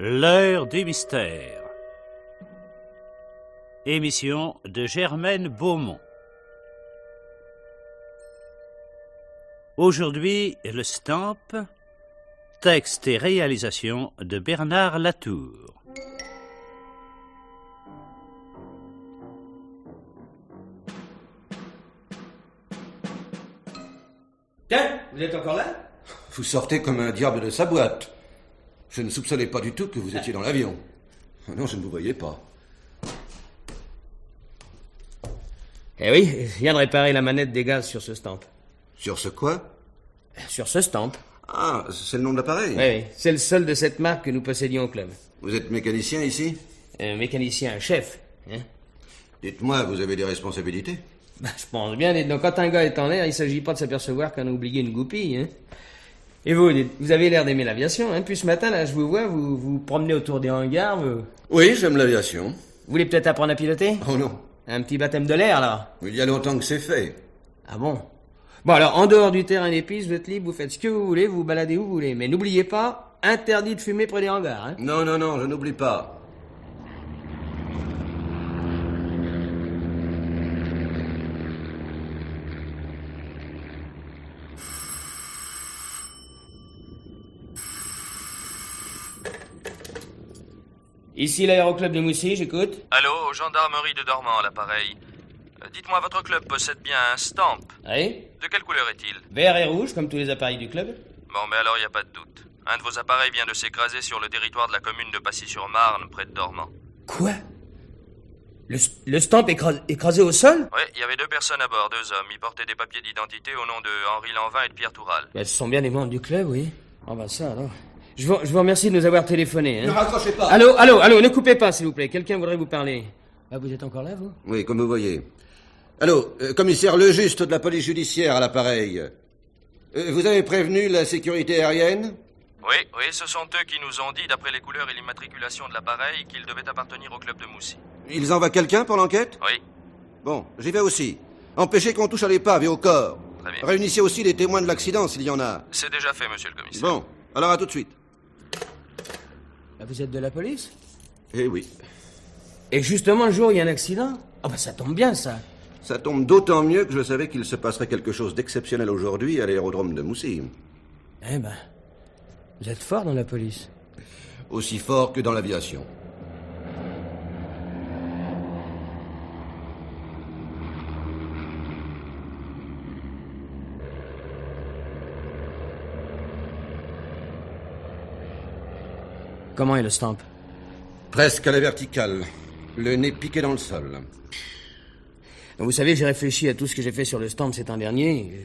L'heure du mystère. Émission de Germaine Beaumont. Aujourd'hui, le Stamp. Texte et réalisation de Bernard Latour. Tiens, vous êtes encore là? Vous sortez comme un diable de sa boîte. Je ne soupçonnais pas du tout que vous étiez dans l'avion. Non, je ne vous voyais pas. Eh oui, je viens de réparer la manette des gaz sur ce Stamp. Sur ce quoi? Sur ce Stamp. Ah, c'est le nom de l'appareil? Oui, c'est le seul de cette marque que nous possédions au club. Vous êtes mécanicien ici? Un mécanicien, un chef. Hein? Dites-moi, vous avez des responsabilités? Je pense bien, dites-donc, quand un gars est en l'air, il s'agit pas de s'apercevoir qu'on a oublié une goupille. Hein? Et vous, vous avez l'air d'aimer l'aviation, hein? Puis ce matin, là, je vous vois, vous vous promenez autour des hangars, vous... Oui, j'aime l'aviation. Vous voulez peut-être apprendre à piloter? Oh non. Un petit baptême de l'air, là? Il y a longtemps que c'est fait. Ah bon? Bon, alors, en dehors du terrain des pistes, vous êtes libre, vous faites ce que vous voulez, vous vous baladez où vous voulez. Mais n'oubliez pas, interdit de fumer près des hangars, hein? Non, je n'oublie pas. Ici l'aéroclub de Moussy, j'écoute. Allô, gendarmerie de Dormans, à l'appareil. Dites-moi, votre club possède bien un Stamp? Oui? De quelle couleur est-il? Vert et rouge, comme tous les appareils du club. Bon, mais alors il n'y a pas de doute. Un de vos appareils vient de s'écraser sur le territoire de la commune de Passy-sur-Marne, près de Dormans. Quoi? Le Stamp écrasé au sol? Oui, il y avait 2 personnes à bord, 2 hommes. Ils portaient des papiers d'identité au nom de Henri Lanvin et de Pierre Toural. Ce sont bien des membres du club, oui. Ah bah ça, alors... Je vous remercie de nous avoir téléphoné. Hein. Ne raccrochez pas. Allô, ne coupez pas, s'il vous plaît. Quelqu'un voudrait vous parler. Ah, vous êtes encore là, vous? Oui, comme vous voyez. Allô, commissaire Lejuste de la police judiciaire à l'appareil. Vous avez prévenu la sécurité aérienne? Oui, ce sont eux qui nous ont dit, d'après les couleurs et l'immatriculation de l'appareil, qu'il devait appartenir au club de Moussy. Ils envoient quelqu'un pour l'enquête? Oui. Bon, j'y vais aussi. Empêchez qu'on touche à l'épave et au corps. Très bien. Réunissez aussi les témoins de l'accident, s'il y en a. C'est déjà fait, monsieur le commissaire. Bon, alors à tout de suite. Vous êtes de la police? Eh oui. Et justement, le jour où il y a un accident? Ah bah ça tombe bien, ça. Ça tombe d'autant mieux que je savais qu'il se passerait quelque chose d'exceptionnel aujourd'hui à l'aérodrome de Moussy. Eh ben, vous êtes fort dans la police. Aussi fort que dans l'aviation. Comment est le Stamp? Presque à la verticale. Le nez piqué dans le sol. Vous savez, j'ai réfléchi à tout ce que j'ai fait sur le Stamp cet an dernier.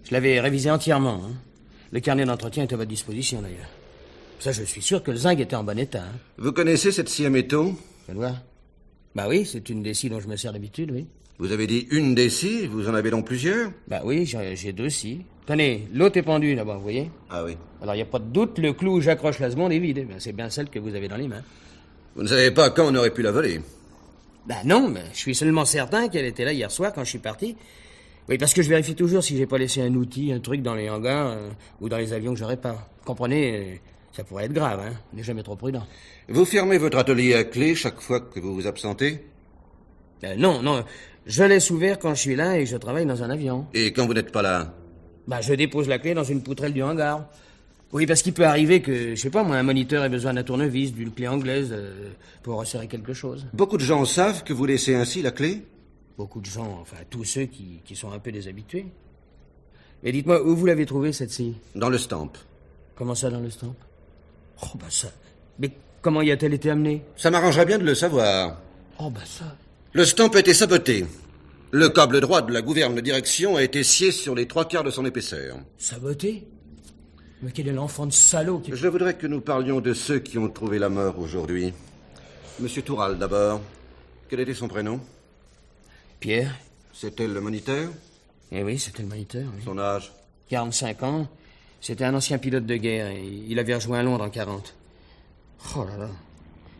Je l'avais révisé entièrement. Hein. Le carnet d'entretien est à votre disposition, d'ailleurs. Ça, je suis sûr que le zinc était en bon état. Hein. Vous connaissez cette scie à métaux? Faites voir. Bah oui, c'est une des scies dont je me sers d'habitude, oui. Vous avez dit une des scies, vous en avez donc plusieurs? Bah oui, j'ai 2 scies. Tenez, l'autre est pendue là-bas, vous voyez? Ah oui. Alors, il n'y a pas de doute, le clou où j'accroche la seconde est vide. C'est bien celle que vous avez dans les mains. Vous ne savez pas quand on aurait pu la voler? Bah non, mais je suis seulement certain qu'elle était là hier soir quand je suis parti. Oui, parce que je vérifie toujours si j'ai pas laissé un outil, un truc dans les hangars ou dans les avions que j'aurais pas. Vous comprenez, ça pourrait être grave, hein. On n'est jamais trop prudent. Vous fermez votre atelier à clé chaque fois que vous vous absentez? Non, je laisse ouvert quand je suis là et je travaille dans un avion. Et quand vous n'êtes pas là? Bah, je dépose la clé dans une poutrelle du hangar. Oui, parce qu'il peut arriver que, je sais pas moi, un moniteur ait besoin d'un tournevis, d'une clé anglaise pour resserrer quelque chose. Beaucoup de gens savent que vous laissez ainsi la clé? Beaucoup de gens, enfin tous ceux qui sont un peu déshabitués. Mais dites-moi, où vous l'avez trouvée, cette scie? Dans le Stamp. Comment ça, dans le Stamp? Oh, bah ça... Mais comment y a-t-elle été amenée? Ça m'arrangerait bien de le savoir. Oh, bah ça... Le Stamp a été saboté. Le câble droit de la gouverne de direction a été scié sur les 3/4 de son épaisseur. Saboté? Mais quel est l'enfant de salaud qui... Je voudrais que nous parlions de ceux qui ont trouvé la mort aujourd'hui. Monsieur Toural, d'abord. Quel était son prénom? Pierre. C'était le moniteur? Eh oui, c'était le moniteur. Oui. Son âge? 45 ans. C'était un ancien pilote de guerre. Il avait rejoint Londres en 40. Oh là là.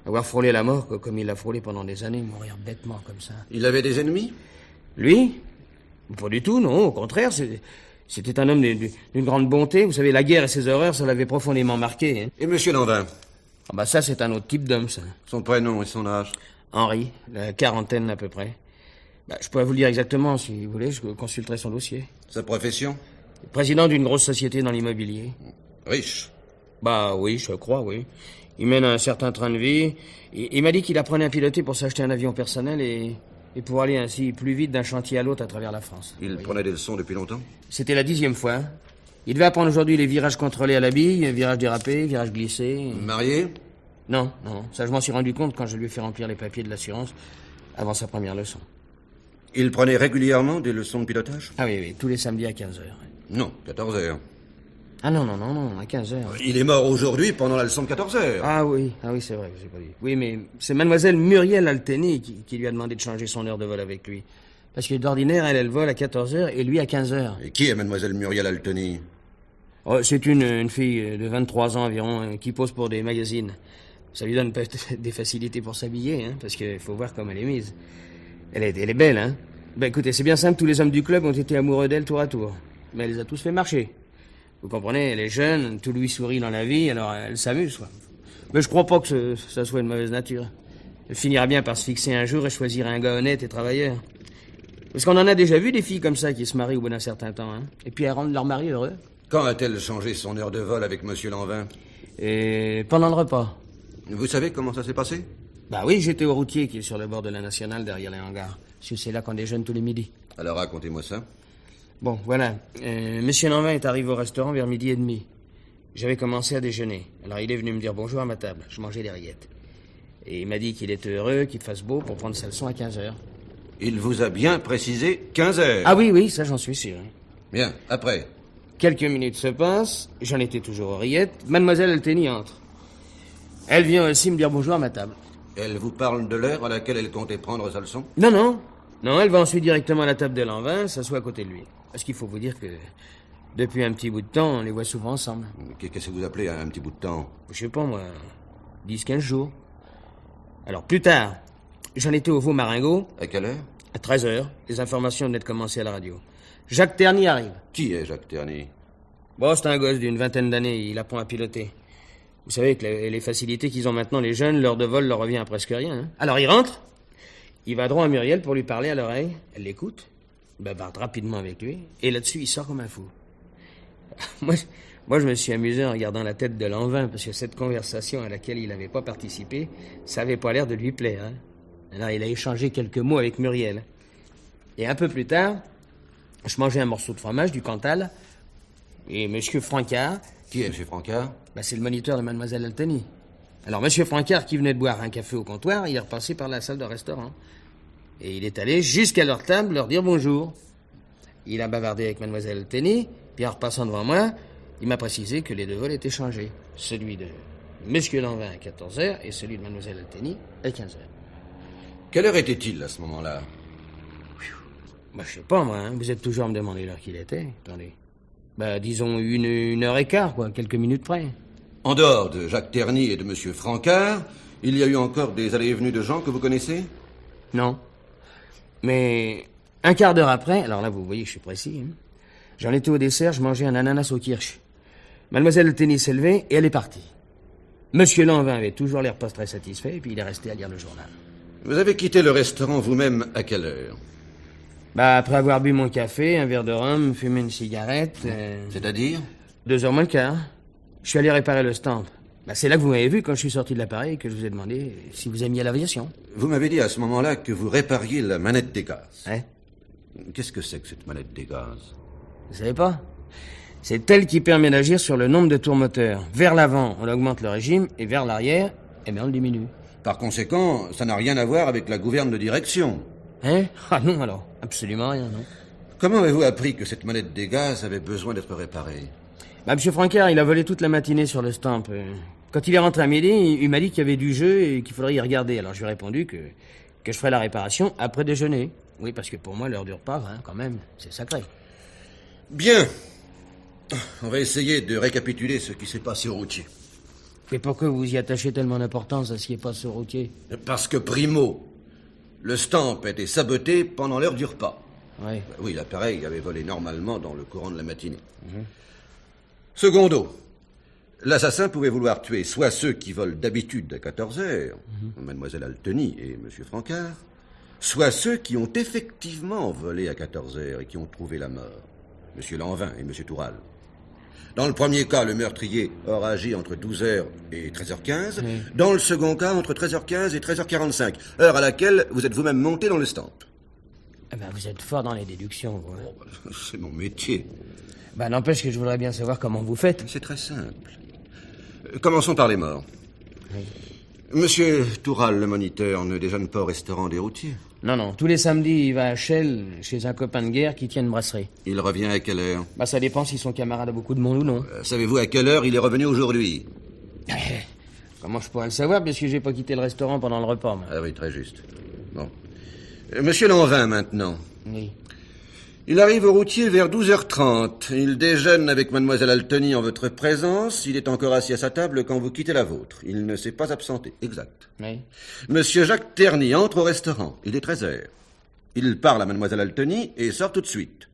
Avoir frôlé la mort comme il l'a frôlé pendant des années, mourir bêtement comme ça. Il avait des ennemis? Lui? Pas du tout, non. Au contraire, c'était un homme d'une grande bonté. Vous savez, la guerre et ses horreurs, ça l'avait profondément marqué. Hein. Et Monsieur Lanvin? Ah bah ça, c'est un autre type d'homme, ça. Son prénom et son âge? Henri, la quarantaine à peu près. Bah, je pourrais vous le dire exactement, si vous voulez, je consulterai son dossier. Sa profession? Président d'une grosse société dans l'immobilier. Riche? Bah oui, je crois, oui. Il mène un certain train de vie. Il m'a dit qu'il apprenait à piloter pour s'acheter un avion personnel et pour aller ainsi plus vite d'un chantier à l'autre à travers la France. Il prenait des leçons depuis longtemps? C'était la 10e fois. Il devait apprendre aujourd'hui les virages contrôlés à la bille, virages dérapés, virages glissés. Marié? Non. Ça, je m'en suis rendu compte quand je lui ai fait remplir les papiers de l'assurance avant sa première leçon. Il prenait régulièrement des leçons de pilotage? Ah oui, tous les samedis à 15h. Non, 14 heures. Ah non, à 15h. Il est mort aujourd'hui pendant la leçon de 14 heures. Ah oui, c'est vrai, je n'ai pas dit. Oui, mais c'est mademoiselle Muriel Alteny qui lui a demandé de changer son heure de vol avec lui. Parce que d'ordinaire, elle vole à 14h et lui à 15h. Et qui est mademoiselle Muriel Alteny? Oh, c'est une fille de 23 ans environ qui pose pour des magazines. Ça lui donne peut-être des facilités pour s'habiller, hein, parce qu'il faut voir comme elle est mise. Elle est belle, hein. Ben écoutez, c'est bien simple, tous les hommes du club ont été amoureux d'elle tour à tour. Mais elle les a tous fait marcher. Vous comprenez, elle est jeune, tout lui sourit dans la vie, alors elle s'amuse, quoi. Mais je crois pas que ça soit une mauvaise nature. Elle finira bien par se fixer un jour et choisir un gars honnête et travailleur. Parce qu'on en a déjà vu des filles comme ça qui se marient au bout d'un certain temps, hein. Et puis elles rendent leur mari heureux. Quand a-t-elle changé son heure de vol avec Monsieur Lanvin? Et pendant le repas. Vous savez comment ça s'est passé? Bah oui, j'étais au routier qui est sur le bord de la Nationale derrière les hangars. Parce que c'est là qu'on déjeune tous les midis. Alors racontez-moi ça. Bon, voilà. Monsieur Lanvin est arrivé au restaurant vers 12h30. J'avais commencé à déjeuner. Alors il est venu me dire bonjour à ma table. Je mangeais des rillettes. Et il m'a dit qu'il était heureux, qu'il fasse beau pour prendre sa leçon à 15h. Il vous a bien précisé 15 heures. Ah oui, ça j'en suis sûr. Bien, après. Quelques minutes se passent, j'en étais toujours aux rillettes. Mademoiselle Alteny entre. Elle vient aussi me dire bonjour à ma table. Elle vous parle de l'heure à laquelle elle comptait prendre sa leçon? Non, elle va ensuite directement à la table de Lanvin, s'assoit à côté de lui. Parce qu'il faut vous dire que depuis un petit bout de temps, on les voit souvent ensemble. Qu'est-ce que vous appelez un petit bout de temps? Je sais pas, moi, 10-15 jours. Alors, plus tard, j'en étais au Vaux-Maringot. À quelle heure? À 13h. Les informations venaient de commencer à la radio. Jacques Terny arrive. Qui est Jacques Terny? Bon, c'est un gosse d'une vingtaine d'années, il apprend à piloter. Vous savez que les facilités qu'ils ont maintenant, les jeunes, l'heure de vol leur revient à presque rien. Hein. Alors il rentre, il va droit à Muriel pour lui parler à l'oreille, elle l'écoute, il bavarde rapidement avec lui, et là-dessus il sort comme un fou. Moi, je me suis amusé en regardant la tête de Lanvin, parce que cette conversation à laquelle il n'avait pas participé, ça avait pas l'air de lui plaire. Hein. Alors il a échangé quelques mots avec Muriel. Et un peu plus tard, je mangeais un morceau de fromage du Cantal, et Monsieur Francard... Qui est M. Francard? C'est le moniteur de mademoiselle Alteny. Alors, Monsieur Francard, qui venait de boire un café au comptoir, il est repassé par la salle de restaurant. Et il est allé jusqu'à leur table leur dire bonjour. Il a bavardé avec mademoiselle Alteny, puis en repassant devant moi, il m'a précisé que les deux vols étaient changés. Celui de Monsieur Lanvin à 14h et celui de mademoiselle Alteny à 15h. Quelle heure était-il à ce moment-là? Je sais pas, moi. Hein. Vous êtes toujours à me demander l'heure qu'il était. Attendez. Disons 1h15, quoi, quelques minutes près. En dehors de Jacques Terny et de M. Francard, il y a eu encore des allées et venues de gens que vous connaissez? Non. Mais un quart d'heure après, alors là, vous voyez, je suis précis, hein, j'en étais au dessert, je mangeais un ananas au kirsch. Mademoiselle Alteny s'est levée et elle est partie. Monsieur Lanvin avait toujours l'air pas très satisfait, et puis il est resté à lire le journal. Vous avez quitté le restaurant vous-même à quelle heure? Après avoir bu mon café, un verre de rhum, fumé une cigarette... C'est-à-dire? 2h moins le quart. Je suis allé réparer le stamp. C'est là que vous m'avez vu quand je suis sorti de l'appareil que je vous ai demandé si vous aimiez l'aviation. Vous m'avez dit à ce moment-là que vous répariez la manette des gaz. Ouais. Qu'est-ce que c'est que cette manette des gaz? Vous savez pas? C'est elle qui permet d'agir sur le nombre de tours moteurs. Vers l'avant, on augmente le régime, et vers l'arrière, on le diminue. Par conséquent, ça n'a rien à voir avec la gouverne de direction. Hein? Ah non, alors. Absolument rien, non. Comment avez-vous appris que cette manette des gaz avait besoin d'être réparée? Monsieur Francard, il a volé toute la matinée sur le stamp. Quand il est rentré à midi, il m'a dit qu'il y avait du jeu et qu'il faudrait y regarder. Alors je lui ai répondu que que je ferai la réparation après déjeuner. Oui, parce que pour moi, l'heure du repas, hein, quand même, c'est sacré. Bien. On va essayer de récapituler ce qui s'est passé au routier. Et pourquoi vous y attachez tellement d'importance à ce qui est passé au routier? Parce que primo, le stamp a été saboté pendant l'heure du repas. Oui. Oui, l'appareil avait volé normalement dans le courant de la matinée. Secondo, l'assassin pouvait vouloir tuer soit ceux qui volent d'habitude à 14 heures, Mademoiselle Alteny et Monsieur Francard, soit ceux qui ont effectivement volé à 14 heures et qui ont trouvé la mort, Monsieur Lanvin et Monsieur Toural. Dans le premier cas, le meurtrier aura agi entre 12h et 13h15. Oui. Dans le second cas, entre 13h15 et 13h45, heure à laquelle vous êtes vous-même monté dans le stamp. Eh ben, vous êtes fort dans les déductions, vous. Oh, c'est mon métier. Ben, n'empêche que je voudrais bien savoir comment vous faites. C'est très simple. Commençons par les morts. Oui. Monsieur Toural, le moniteur, ne déjeune pas au restaurant des routiers? Non, tous les samedis, il va à Chelles, chez un copain de guerre qui tient une brasserie. Il revient à quelle heure? Bah, ça dépend si son camarade a beaucoup de monde ou non. Savez-vous à quelle heure il est revenu aujourd'hui? Comment je pourrais le savoir, parce que j'ai pas quitté le restaurant pendant le repas, moi. Ah oui, très juste. Bon. Monsieur Lanvin, maintenant. Oui. Il arrive au routier vers 12h30. Il déjeune avec Mademoiselle Alteny en votre présence. Il est encore assis à sa table quand vous quittez la vôtre. Il ne s'est pas absenté. Exact. Oui. Monsieur Jacques Terny entre au restaurant. Il est 13h. Il parle à Mademoiselle Alteny et sort tout de suite.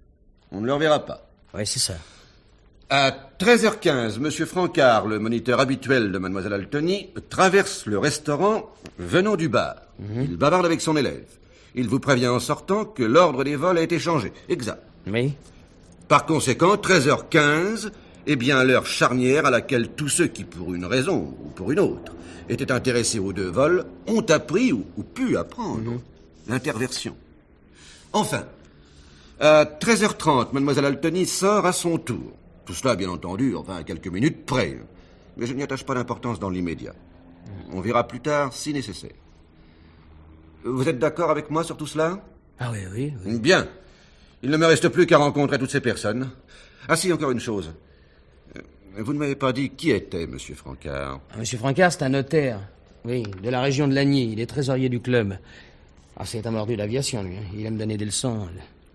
On ne le reverra pas. Oui, c'est ça. À 13h15, Monsieur Francard, le moniteur habituel de Mademoiselle Alteny, traverse le restaurant venant du bar. Il bavarde avec son élève. Il vous prévient en sortant que l'ordre des vols a été changé. Exact. Oui. Par conséquent, 13h15 est bien l'heure charnière à laquelle tous ceux qui, pour une raison ou pour une autre, étaient intéressés aux deux vols, ont appris ou pu apprendre l'interversion. Enfin, à 13h30, Mademoiselle Alteny sort à son tour. Tout cela, bien entendu, enfin, à quelques minutes près. Mais je n'y attache pas d'importance dans l'immédiat. On verra plus tard si nécessaire. Vous êtes d'accord avec moi sur tout cela? Ah oui. Bien. Il ne me reste plus qu'à rencontrer toutes ces personnes. Ah si, encore une chose. Vous ne m'avez pas dit qui était Monsieur Francard. Monsieur Francard, c'est un notaire. Oui, de la région de Lagny. Il est trésorier du club. Ah, c'est un mordu d'aviation, lui. Il aime donner des leçons.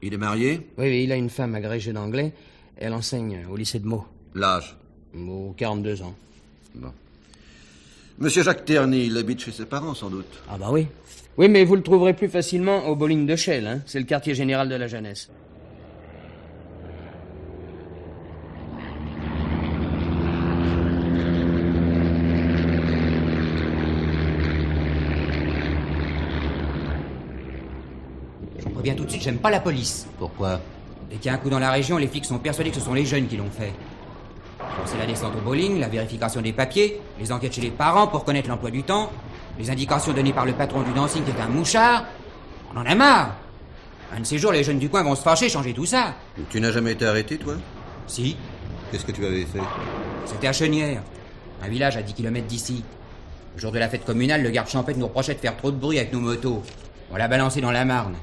Il est marié? Oui, il a une femme agrégée d'anglais. Elle enseigne au lycée de Meaux. L'âge? 42 ans. Bon. Monsieur Jacques Terny, il habite chez ses parents, sans doute. Ah bah oui. Oui, mais vous le trouverez plus facilement au bowling de Chelles, hein. C'est le quartier général de la jeunesse. Je préviens tout de suite, j'aime pas la police. Pourquoi? Dès qu'il y a un coup dans la région, les flics sont persuadés que ce sont les jeunes qui l'ont fait. C'est la descente au bowling, la vérification des papiers, les enquêtes chez les parents pour connaître l'emploi du temps, les indications données par le patron du dancing qui est un mouchard. On en a marre. Un de ces jours, les jeunes du coin vont se fâcher, changer tout ça. Tu n'as jamais été arrêté, toi? Si. Qu'est-ce que tu avais fait? C'était à Chenières, un village à 10 km d'ici. Le jour de la fête communale, le garde champêtre nous reprochait de faire trop de bruit avec nos motos. On l'a balancé dans la Marne.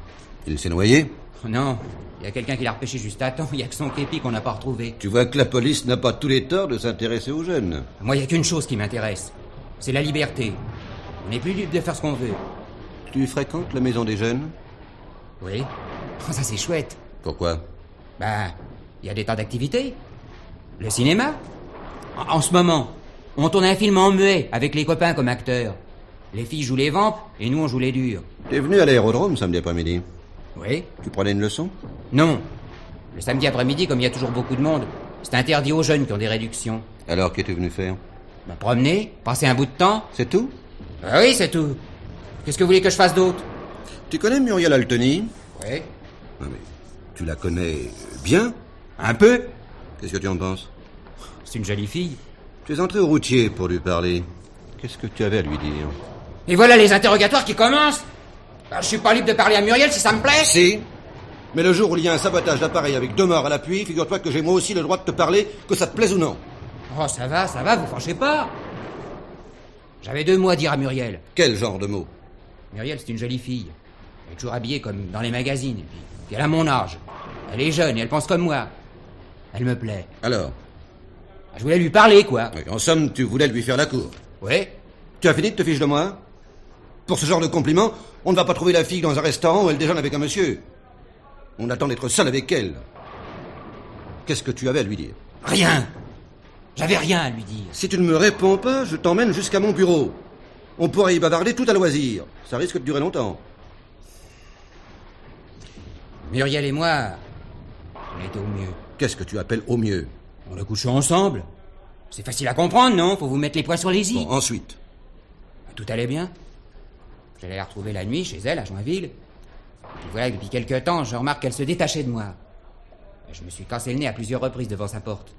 Il s'est noyé? Non, il y a quelqu'un qui l'a repêché juste à temps. Il y a que son képi qu'on n'a pas retrouvé. Tu vois que la police n'a pas tous les torts de s'intéresser aux jeunes. Moi, il n'y a qu'une chose qui m'intéresse. C'est la liberté. On n'est plus libre de faire ce qu'on veut. Tu fréquentes la maison des jeunes? Oui. Oh, ça, c'est chouette. Pourquoi? Bah, il y a des tas d'activités. Le cinéma. En ce moment, on tourne un film en muet avec les copains comme acteurs. Les filles jouent les vampes et nous, on joue les durs. T'es venu à l'aérodrome samedi après-midi? Oui. Tu prenais une leçon? Non. Le samedi après-midi, comme il y a toujours beaucoup de monde, c'est interdit aux jeunes qui ont des réductions. Alors, qu'es-tu venu faire? Bah, promener, passer un bout de temps. C'est tout? Ah oui, c'est tout. Qu'est-ce que vous voulez que je fasse d'autre? Tu connais Muriel Alteny? Oui. Non mais, tu la connais bien? Un peu. Qu'est-ce que tu en penses? C'est une jolie fille. Tu es entré au routier pour lui parler. Qu'est-ce que tu avais à lui dire? Et voilà les interrogatoires qui commencent. Alors, je suis pas libre de parler à Muriel si ça me plaît. Si. Mais le jour où il y a un sabotage d'appareil avec 2 morts à l'appui, figure-toi que j'ai moi aussi le droit de te parler, que ça te plaise ou non. Oh, ça va, vous fâchez pas. J'avais 2 mots à dire à Muriel. Quel genre de mots? Muriel, c'est une jolie fille. Elle est toujours habillée comme dans les magazines. Et puis elle a mon âge. Elle est jeune et elle pense comme moi. Elle me plaît. Alors? Je voulais lui parler, quoi. Oui, en somme, tu voulais lui faire la cour. Oui. Tu as fini de te fiche de moi? Pour ce genre de compliment, on ne va pas trouver la fille dans un restaurant où elle déjeune avec un monsieur. On attend d'être seul avec elle. Qu'est-ce que tu avais à lui dire? Rien. J'avais rien à lui dire. Si tu ne me réponds pas, je t'emmène jusqu'à mon bureau. On pourra y bavarder tout à loisir. Ça risque de durer longtemps. Muriel et moi, on était au mieux. Qu'est-ce que tu appelles au mieux? On a couché ensemble. C'est facile à comprendre, non? Faut vous mettre les points sur les i. Bon, ensuite. Tout allait bien. J'allais la retrouver la nuit chez elle, à Joinville. Et puis voilà, depuis quelque temps, je remarque qu'elle se détachait de moi. Et je me suis cassé le nez à plusieurs reprises devant sa porte.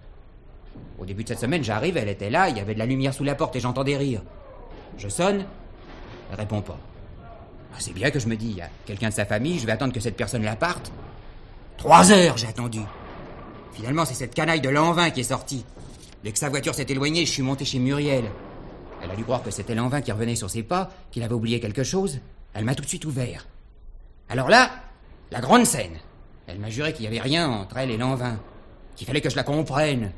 Au début de cette semaine, j'arrive, elle était là, il y avait de la lumière sous la porte et j'entendais rire. Je sonne, elle répond pas. C'est bien que je me dis, il y a quelqu'un de sa famille, je vais attendre que cette personne-là parte. 3 heures, j'ai attendu. Finalement, c'est cette canaille de Lanvin qui est sortie. Dès que sa voiture s'est éloignée, je suis monté chez Muriel. Elle a dû croire que c'était Lanvin qui revenait sur ses pas, qu'il avait oublié quelque chose. Elle m'a tout de suite ouvert. Alors là, la grande scène. Elle m'a juré qu'il n'y avait rien entre elle et Lanvin. Qu'il fallait que je la comprenne.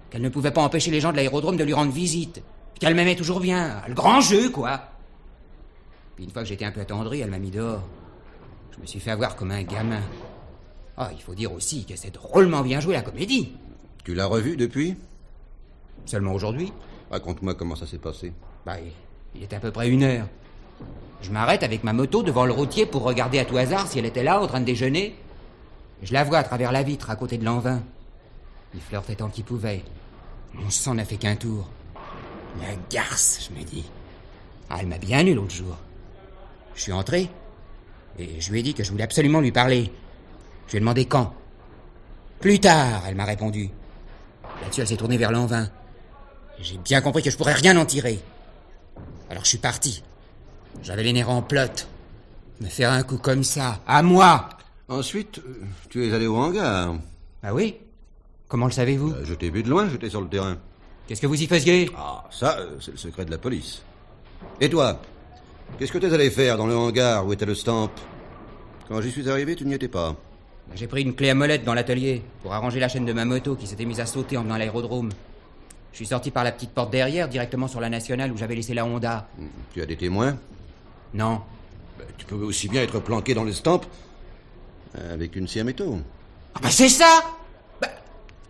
Qu'elle ne pouvait pas empêcher les gens de l'aérodrome de lui rendre visite. Qu'elle m'aimait toujours bien. Le grand jeu, quoi. Puis une fois que j'étais un peu attendri, elle m'a mis dehors. Je me suis fait avoir comme un gamin. Ah, il faut dire aussi qu'elle s'est drôlement bien jouée la comédie. Tu l'as revue depuis? Seulement aujourd'hui. Raconte-moi comment ça s'est passé. Bah, il était à peu près 1 heure. Je m'arrête avec ma moto devant le routier pour regarder à tout hasard si elle était là, en train de déjeuner. Je la vois à travers la vitre, à côté de Lanvin. Il flirtait tant qu'il pouvait. Mon sang n'a fait qu'un tour. La garce, je me dis. Ah, elle m'a bien eu l'autre jour. Je suis entré, et je lui ai dit que je voulais absolument lui parler. Je lui ai demandé quand. Plus tard, elle m'a répondu. Là-dessus, elle s'est tournée vers Lanvin. J'ai bien compris que je pourrais rien en tirer. Alors je suis parti. J'avais les nerfs en plot. Me faire un coup comme ça, à moi. Ensuite, tu es allé au hangar. Ah oui? Comment le savez-vous? Je t'ai vu de loin, j'étais sur le terrain. Qu'est-ce que vous y faisiez? Ah, ça, c'est le secret de la police. Et toi? Qu'est-ce que t'es allé faire dans le hangar où était le Stamp? Quand j'y suis arrivé, tu n'y étais pas. J'ai pris une clé à molette dans l'atelier pour arranger la chaîne de ma moto qui s'était mise à sauter en venant à l'aérodrome. Je suis sorti par la petite porte derrière, directement sur la nationale où j'avais laissé la Honda. Tu as des témoins? Non. Tu pouvais aussi bien être planqué dans le Stamp avec une scie à métaux. Ah bah c'est ça! Bah,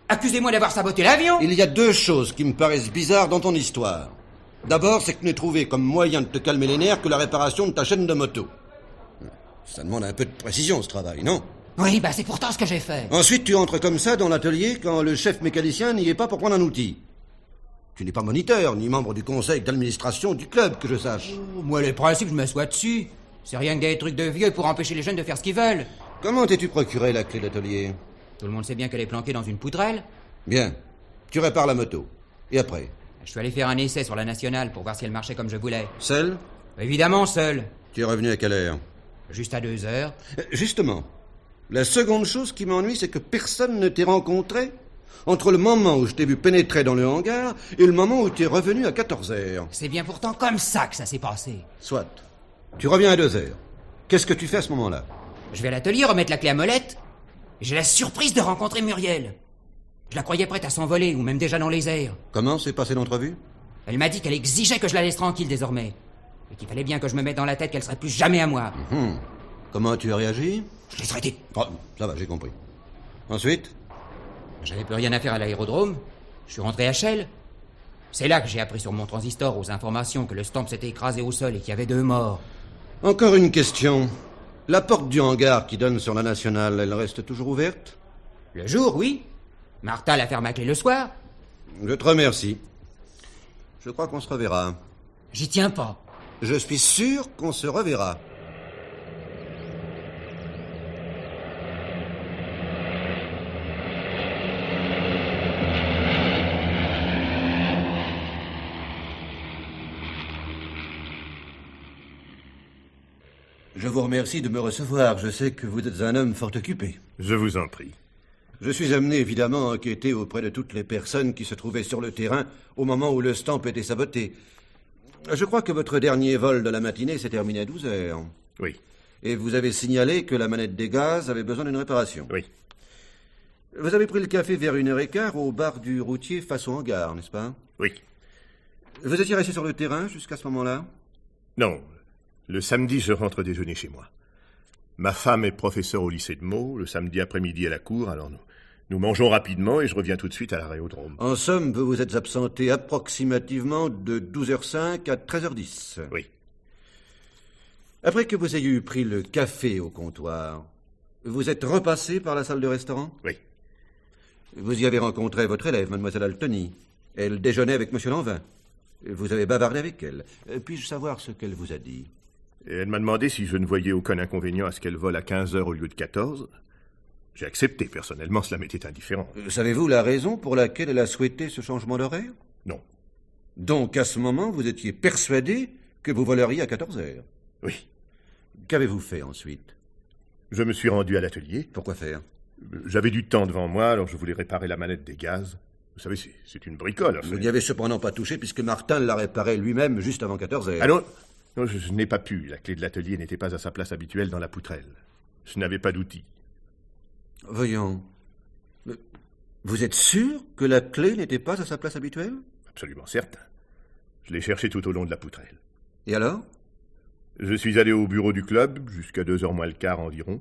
accusez-moi d'avoir saboté l'avion! Il y a 2 choses qui me paraissent bizarres dans ton histoire. D'abord, c'est que tu n'aies trouvé comme moyen de te calmer les nerfs que la réparation de ta chaîne de moto. Ça demande un peu de précision, ce travail, non? Oui, bah c'est pourtant ce que j'ai fait. Ensuite, tu entres comme ça dans l'atelier quand le chef mécanicien n'y est pas pour prendre un outil. Tu n'es pas moniteur, ni membre du conseil d'administration du club, que je sache. Moi, les principes, je m'assois dessus. C'est rien que des trucs de vieux pour empêcher les jeunes de faire ce qu'ils veulent. Comment t'es-tu procuré la clé d'atelier? Tout le monde sait bien qu'elle est planquée dans une poutrelle. Bien. Tu répares la moto. Et après? Je suis allé faire un essai sur la nationale pour voir si elle marchait comme je voulais. Seul? Évidemment, seul. Tu es revenu à quelle heure? Juste à 2 heures. Justement. La seconde chose qui m'ennuie, c'est que personne ne t'ait rencontré entre le moment où je t'ai vu pénétrer dans le hangar et le moment où tu es revenu à 14 heures. C'est bien pourtant comme ça que ça s'est passé. Soit. Tu reviens à 2 heures. Qu'est-ce que tu fais à ce moment-là? Je vais à l'atelier remettre la clé à molette. Et j'ai la surprise de rencontrer Muriel. Je la croyais prête à s'envoler, ou même déjà dans les airs. Comment s'est passée l'entrevue? Elle m'a dit qu'elle exigeait que je la laisse tranquille désormais. Et qu'il fallait bien que je me mette dans la tête qu'elle serait plus jamais à moi. Comment tu as réagi? Je l'ai traité. Oh, ça va, j'ai compris. Ensuite? J'avais plus rien à faire à l'aérodrome. Je suis rentré à Chelles. C'est là que j'ai appris sur mon transistor aux informations que le Stamp s'était écrasé au sol et qu'il y avait 2 morts. Encore une question. La porte du hangar qui donne sur la nationale, elle reste toujours ouverte? Le jour, oui. Martha la ferme à clé le soir. Je te remercie. Je crois qu'on se reverra. J'y tiens pas. Je suis sûr qu'on se reverra. Je vous remercie de me recevoir. Je sais que vous êtes un homme fort occupé. Je vous en prie. Je suis amené évidemment à enquêter auprès de toutes les personnes qui se trouvaient sur le terrain au moment où le Stamp était saboté. Je crois que votre dernier vol de la matinée s'est terminé à 12 heures. Oui. Et vous avez signalé que la manette des gaz avait besoin d'une réparation. Oui. Vous avez pris le café vers 1h15 au bar du routier face au hangar, n'est-ce pas? Oui. Vous étiez resté sur le terrain jusqu'à ce moment-là? Non. Le samedi, je rentre déjeuner chez moi. Ma femme est professeure au lycée de Meaux, le samedi après-midi à la cour, alors nous mangeons rapidement et je reviens tout de suite à l'aérodrome. En somme, vous vous êtes absenté approximativement de 12h05 à 13h10. Oui. Après que vous ayez eu pris le café au comptoir, vous êtes repassé par la salle de restaurant? Oui. Vous y avez rencontré votre élève, mademoiselle Altony. Elle déjeunait avec monsieur Lanvin. Vous avez bavardé avec elle. Puis-je savoir ce qu'elle vous a dit? Et elle m'a demandé si je ne voyais aucun inconvénient à ce qu'elle vole à 15h au lieu de 14. J'ai accepté, personnellement, cela m'était indifférent. Savez-vous la raison pour laquelle elle a souhaité ce changement d'horaire? Non. Donc, à ce moment, vous étiez persuadé que vous voleriez à 14h? Oui. Qu'avez-vous fait ensuite? Je me suis rendu à l'atelier. Pourquoi faire? J'avais du temps devant moi, alors je voulais réparer la manette des gaz. Vous savez, c'est une bricole. Vous n'y avez cependant pas touché, puisque Martin l'a réparé lui-même juste avant 14h. Ah non, je n'ai pas pu. La clé de l'atelier n'était pas à sa place habituelle dans la poutrelle. Je n'avais pas d'outil. Voyons. Vous êtes sûr que la clé n'était pas à sa place habituelle? Absolument certain. Je l'ai cherchée tout au long de la poutrelle. Et alors? Je suis allé au bureau du club, jusqu'à 2h moins le quart environ,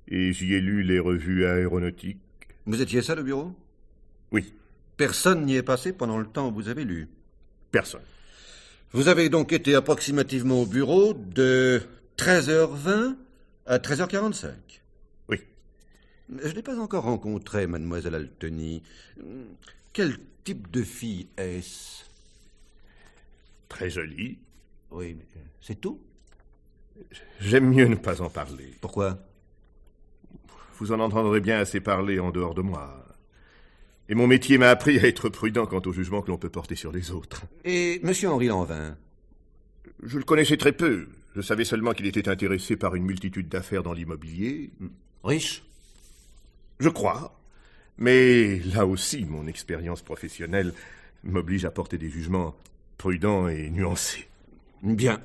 et j'y ai lu les revues aéronautiques. Vous étiez seul au bureau? Oui. Personne n'y est passé pendant le temps où vous avez lu? Personne. Vous avez donc été approximativement au bureau de 13h20 à 13h45? Oui. Je n'ai pas encore rencontré mademoiselle Altony. Quel type de fille est-ce? Très jolie. Oui, mais c'est tout? J'aime mieux ne pas en parler. Pourquoi? Vous en entendrez bien assez parler en dehors de moi. Et mon métier m'a appris à être prudent quant au jugement que l'on peut porter sur les autres. Et monsieur Henri Lanvin? Je le connaissais très peu. Je savais seulement qu'il était intéressé par une multitude d'affaires dans l'immobilier. Riche? Je crois. Mais là aussi, mon expérience professionnelle m'oblige à porter des jugements prudents et nuancés. Bien.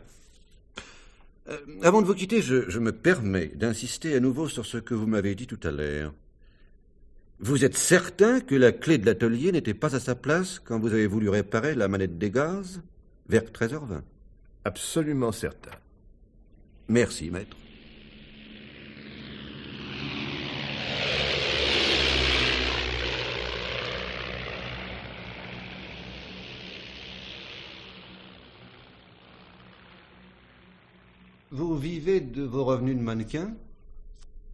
Avant de vous quitter, je me permets d'insister à nouveau sur ce que vous m'avez dit tout à l'heure. Vous êtes certain que la clé de l'atelier n'était pas à sa place quand vous avez voulu réparer la manette des gaz vers 13h20? Absolument certain. Merci, maître. Vous vivez de vos revenus de mannequin?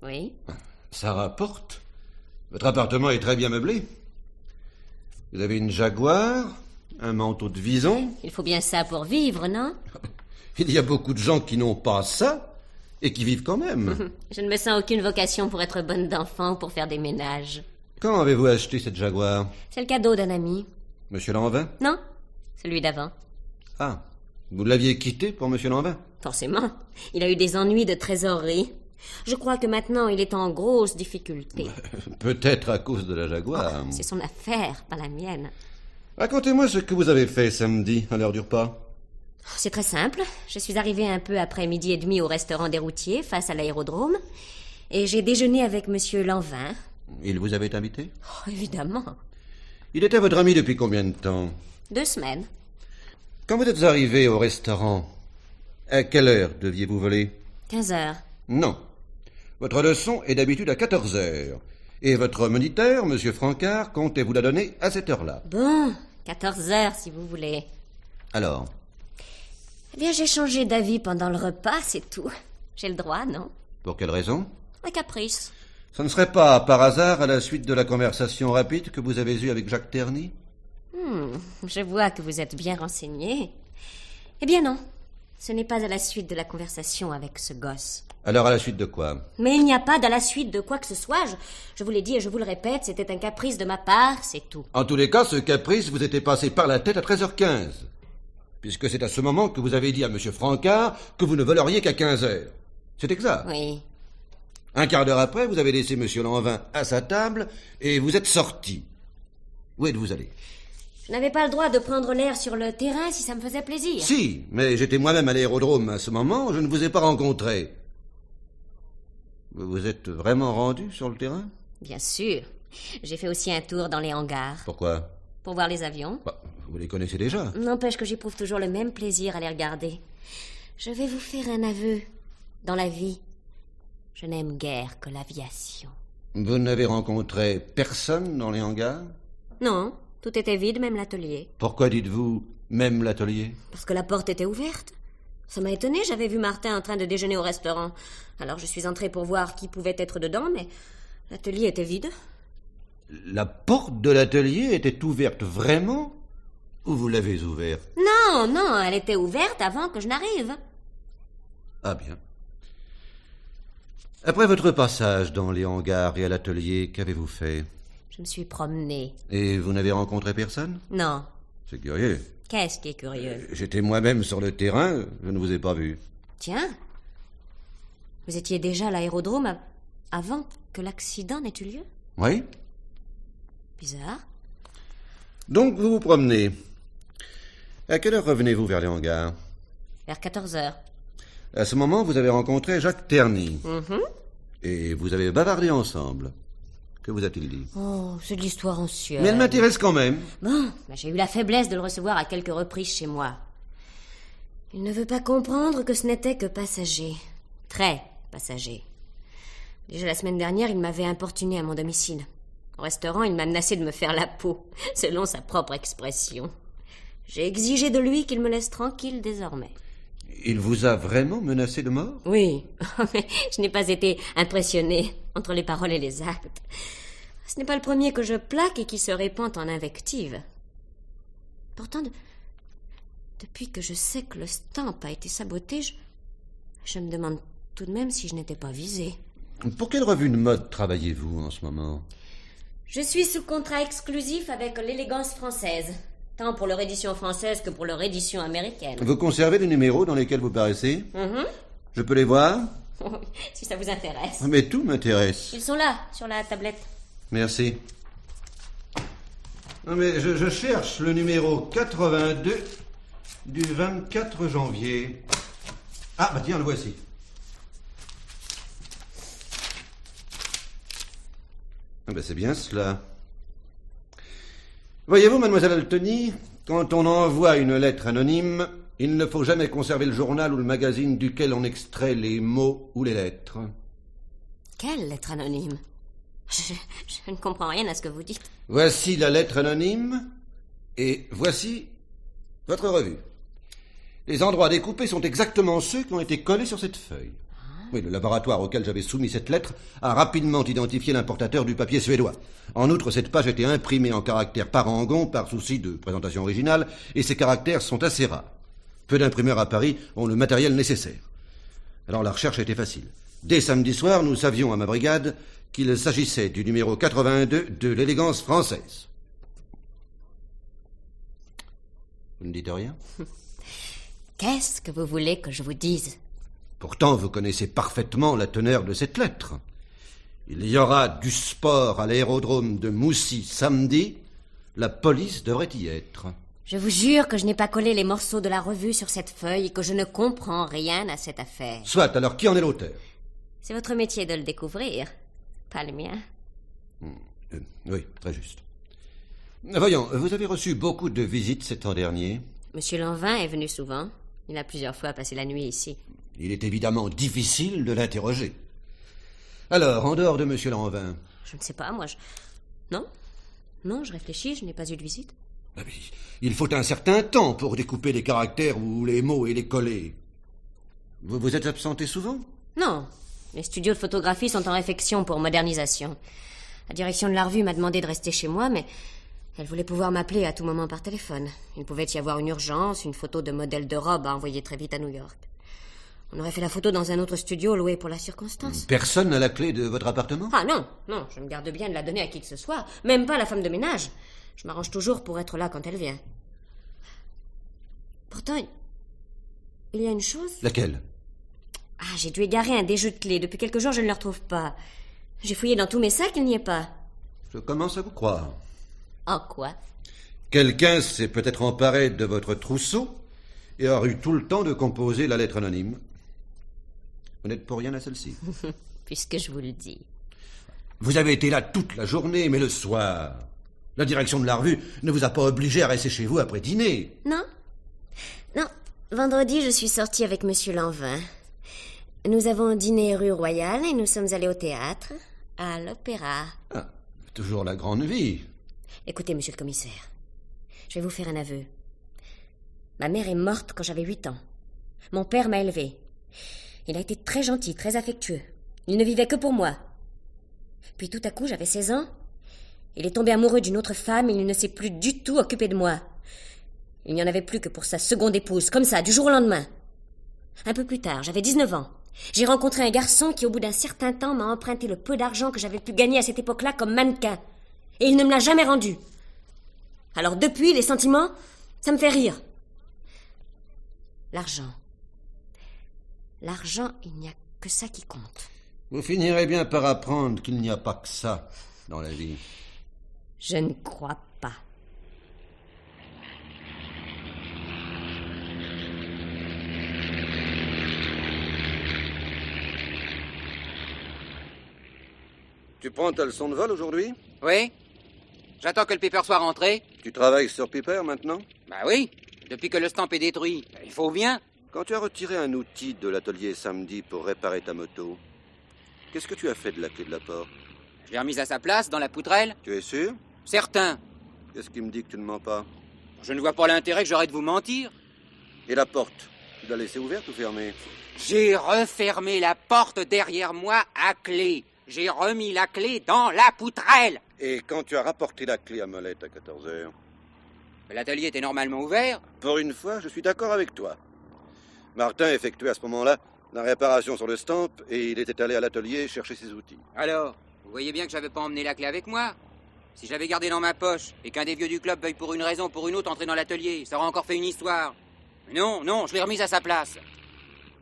Oui. Ça rapporte. Votre appartement est très bien meublé. Vous avez une Jaguar, un manteau de vison. Il faut bien ça pour vivre, non? Il y a beaucoup de gens qui n'ont pas ça et qui vivent quand même. Je ne me sens aucune vocation pour être bonne d'enfant ou pour faire des ménages. Quand avez-vous acheté cette Jaguar? C'est le cadeau d'un ami. Monsieur Lanvin? Non, celui d'avant. Ah, vous l'aviez quitté pour monsieur Lanvin? Forcément. Il a eu des ennuis de trésorerie. Je crois que maintenant il est en grosse difficulté. Peut-être à cause de la Jaguar. C'est son affaire, pas la mienne. Racontez-moi ce que vous avez fait samedi à l'heure du repas. C'est très simple. Je suis arrivée un peu après 12h30 au restaurant des routiers, face à l'aérodrome, et j'ai déjeuné avec monsieur Lanvin. Il vous avait invité? Oh, évidemment. Il était votre ami depuis combien de temps? 2 semaines. Quand vous êtes arrivé au restaurant, à quelle heure deviez-vous voler? 15h. Non. Votre leçon est d'habitude à 14h. Et votre moniteur, monsieur Francard, comptait vous la donner à cette heure-là. Bon, 14h si vous voulez. Alors? Eh bien, j'ai changé d'avis pendant le repas, c'est tout. J'ai le droit, non? Pour quelle raison? Un caprice. Ce ne serait pas, par hasard, à la suite de la conversation rapide que vous avez eue avec Jacques Terny? Je vois que vous êtes bien renseigné. Eh bien non, ce n'est pas à la suite de la conversation avec ce gosse. Alors à la suite de quoi? Mais il n'y a pas à la suite de quoi que ce soit. Je vous l'ai dit et je vous le répète, c'était un caprice de ma part, c'est tout. En tous les cas, ce caprice vous était passé par la tête à 13h15. Puisque c'est à ce moment que vous avez dit à monsieur Francard que vous ne voleriez qu'à 15h. C'est exact? Oui. Un quart d'heure après, vous avez laissé monsieur Lanvin à sa table et vous êtes sorti. Où êtes-vous allé? Je n'avais pas le droit de prendre l'air sur le terrain si ça me faisait plaisir. Si, mais j'étais moi-même à l'aérodrome à ce moment, je ne vous ai pas rencontré. Vous vous êtes vraiment rendu sur le terrain? Bien sûr. J'ai fait aussi un tour dans les hangars. Pourquoi? Pour voir les avions. Vous les connaissez déjà. N'empêche que j'éprouve toujours le même plaisir à les regarder. Je vais vous faire un aveu. Dans la vie, je n'aime guère que l'aviation. Vous n'avez rencontré personne dans les hangars? Non, tout était vide, même l'atelier. Pourquoi dites-vous même l'atelier? Parce que la porte était ouverte. Ça m'a étonnée, j'avais vu Martin en train de déjeuner au restaurant. Alors je suis entrée pour voir qui pouvait être dedans, mais l'atelier était vide. La porte de l'atelier était ouverte vraiment? Ou vous l'avez ouverte? Non, non, elle était ouverte avant que je n'arrive. Ah bien. Après votre passage dans les hangars et à l'atelier, qu'avez-vous fait? Je me suis promenée. Et vous n'avez rencontré personne? Non. C'est curieux. Qu'est-ce qui est curieux? J'étais moi-même sur le terrain, je ne vous ai pas vu. Tiens, vous étiez déjà à l'aérodrome avant que l'accident n'ait eu lieu? Oui. Bizarre. Donc vous vous promenez. À quelle heure revenez-vous vers les hangars? Vers 14h. À ce moment, vous avez rencontré Jacques Terny. Et vous avez bavardé ensemble. Que vous a-t-il dit? Oh, c'est de l'histoire ancienne. Mais elle m'intéresse quand même. Bon, j'ai eu la faiblesse de le recevoir à quelques reprises chez moi. Il ne veut pas comprendre que ce n'était que passager. Très passager. Déjà la semaine dernière, il m'avait importuné à mon domicile. Au restaurant, il m'a menacé de me faire la peau, selon sa propre expression. J'ai exigé de lui qu'il me laisse tranquille désormais. Il vous a vraiment menacé de mort? Oui, mais je n'ai pas été impressionnée entre les paroles et les actes. Ce n'est pas le premier que je plaque et qui se répand en invectives. Pourtant, depuis que je sais que le stamp a été saboté, je me demande tout de même si je n'étais pas visée. Pour quelle revue de mode travaillez-vous en ce moment? Je suis sous contrat exclusif avec l'Élégance française, tant pour leur édition française que pour leur édition américaine. Vous conservez les numéros dans lesquels vous paraissez? Je peux les voir? Si ça vous intéresse. Mais tout m'intéresse. Ils sont là, sur la tablette. Merci. Non mais je cherche le numéro 82 du 24 janvier. Ah bah tiens, le voici. Ah ben c'est bien cela. Voyez-vous, mademoiselle Altony, quand on envoie une lettre anonyme, il ne faut jamais conserver le journal ou le magazine duquel on extrait les mots ou les lettres. Quelle lettre anonyme? Je ne comprends rien à ce que vous dites. Voici la lettre anonyme et voici votre revue. Les endroits découpés sont exactement ceux qui ont été collés sur cette feuille. Oui, le laboratoire auquel j'avais soumis cette lettre a rapidement identifié l'importateur du papier suédois. En outre, cette page a été imprimée en caractères parangon par souci de présentation originale, et ces caractères sont assez rares. Peu d'imprimeurs à Paris ont le matériel nécessaire. Alors la recherche a été facile. Dès samedi soir, nous savions à ma brigade qu'il s'agissait du numéro 82 de l'Élégance française. Vous ne dites rien? Qu'est-ce que vous voulez que je vous dise? Pourtant, vous connaissez parfaitement la teneur de cette lettre. Il y aura du sport à l'aérodrome de Moussy samedi. La police devrait y être. Je vous jure que je n'ai pas collé les morceaux de la revue sur cette feuille et que je ne comprends rien à cette affaire. Soit, alors qui en est l'auteur? C'est votre métier de le découvrir, pas le mien. Oui, très juste. Voyons, vous avez reçu beaucoup de visites ces temps derniers. Monsieur Lanvin est venu souvent. Il a plusieurs fois passé la nuit ici. Il est évidemment difficile de l'interroger. Alors, en dehors de Monsieur Lanvin... Je ne sais pas, moi, Non, je réfléchis, je n'ai pas eu de visite. Ah, mais il faut un certain temps pour découper les caractères ou les mots et les coller. Vous vous êtes absenté souvent? Non, les studios de photographie sont en réfection pour modernisation. La direction de la revue m'a demandé de rester chez moi, mais elle voulait pouvoir m'appeler à tout moment par téléphone. Il pouvait y avoir une urgence, une photo de modèle de robe à envoyer très vite à New York. On aurait fait la photo dans un autre studio loué pour la circonstance. Personne n'a la clé de votre appartement? Ah non, je me garde bien de la donner à qui que ce soit, même pas à la femme de ménage. Je m'arrange toujours pour être là quand elle vient. Pourtant, il y a une chose... Laquelle? Ah, j'ai dû égarer un des jeux de clés. Depuis quelques jours, je ne le retrouve pas. J'ai fouillé dans tous mes sacs, il n'y est pas. Je commence à vous croire. En quoi? Quelqu'un s'est peut-être emparé de votre trousseau et aura eu tout le temps de composer la lettre anonyme. Vous n'êtes pour rien à celle-ci. Puisque je vous le dis. Vous avez été là toute la journée, mais le soir. La direction de la revue ne vous a pas obligé à rester chez vous après dîner. Non, Vendredi, je suis sortie avec Monsieur Lanvin. Nous avons dîné rue Royale et nous sommes allés au théâtre, à l'opéra. Ah, toujours la grande vie. Écoutez, monsieur le commissaire, je vais vous faire un aveu. Ma mère est morte quand j'avais 8 ans. Mon père m'a élevée. Il a été très gentil, très affectueux. Il ne vivait que pour moi. Puis tout à coup, j'avais 16 ans. Il est tombé amoureux d'une autre femme et il ne s'est plus du tout occupé de moi. Il n'y en avait plus que pour sa seconde épouse, comme ça, du jour au lendemain. Un peu plus tard, j'avais 19 ans. J'ai rencontré un garçon qui, au bout d'un certain temps, m'a emprunté le peu d'argent que j'avais pu gagner à cette époque-là comme mannequin. Et il ne me l'a jamais rendu. Alors depuis, les sentiments, ça me fait rire. L'argent. L'argent, il n'y a que ça qui compte. Vous finirez bien par apprendre qu'il n'y a pas que ça dans la vie. Je ne crois pas. Tu prends ta leçon de vol aujourd'hui? Oui? J'attends que le Piper soit rentré. Tu travailles sur Piper maintenant? Bah oui, depuis que le stamp est détruit. Il faut bien. Quand tu as retiré un outil de l'atelier samedi pour réparer ta moto, qu'est-ce que tu as fait de la clé de la porte? Je l'ai remise à sa place, dans la poutrelle. Tu es sûr? Certain. Qu'est-ce qui me dit que tu ne mens pas? Je ne vois pas l'intérêt que j'aurais de vous mentir. Et la porte, tu l'as laissée ouverte ou fermée? J'ai refermé la porte derrière moi à clé. J'ai remis la clé dans la poutrelle. Et quand tu as rapporté la clé à Molette à 14 h? L'atelier était normalement ouvert. Pour une fois, je suis d'accord avec toi. Martin effectuait à ce moment-là la réparation sur le stamp et il était allé à l'atelier chercher ses outils. Alors, vous voyez bien que j'avais pas emmené la clé avec moi. Si j'avais gardé dans ma poche et qu'un des vieux du club veuille pour une raison ou pour une autre entrer dans l'atelier, ça aurait encore fait une histoire. Mais non, je l'ai remise à sa place.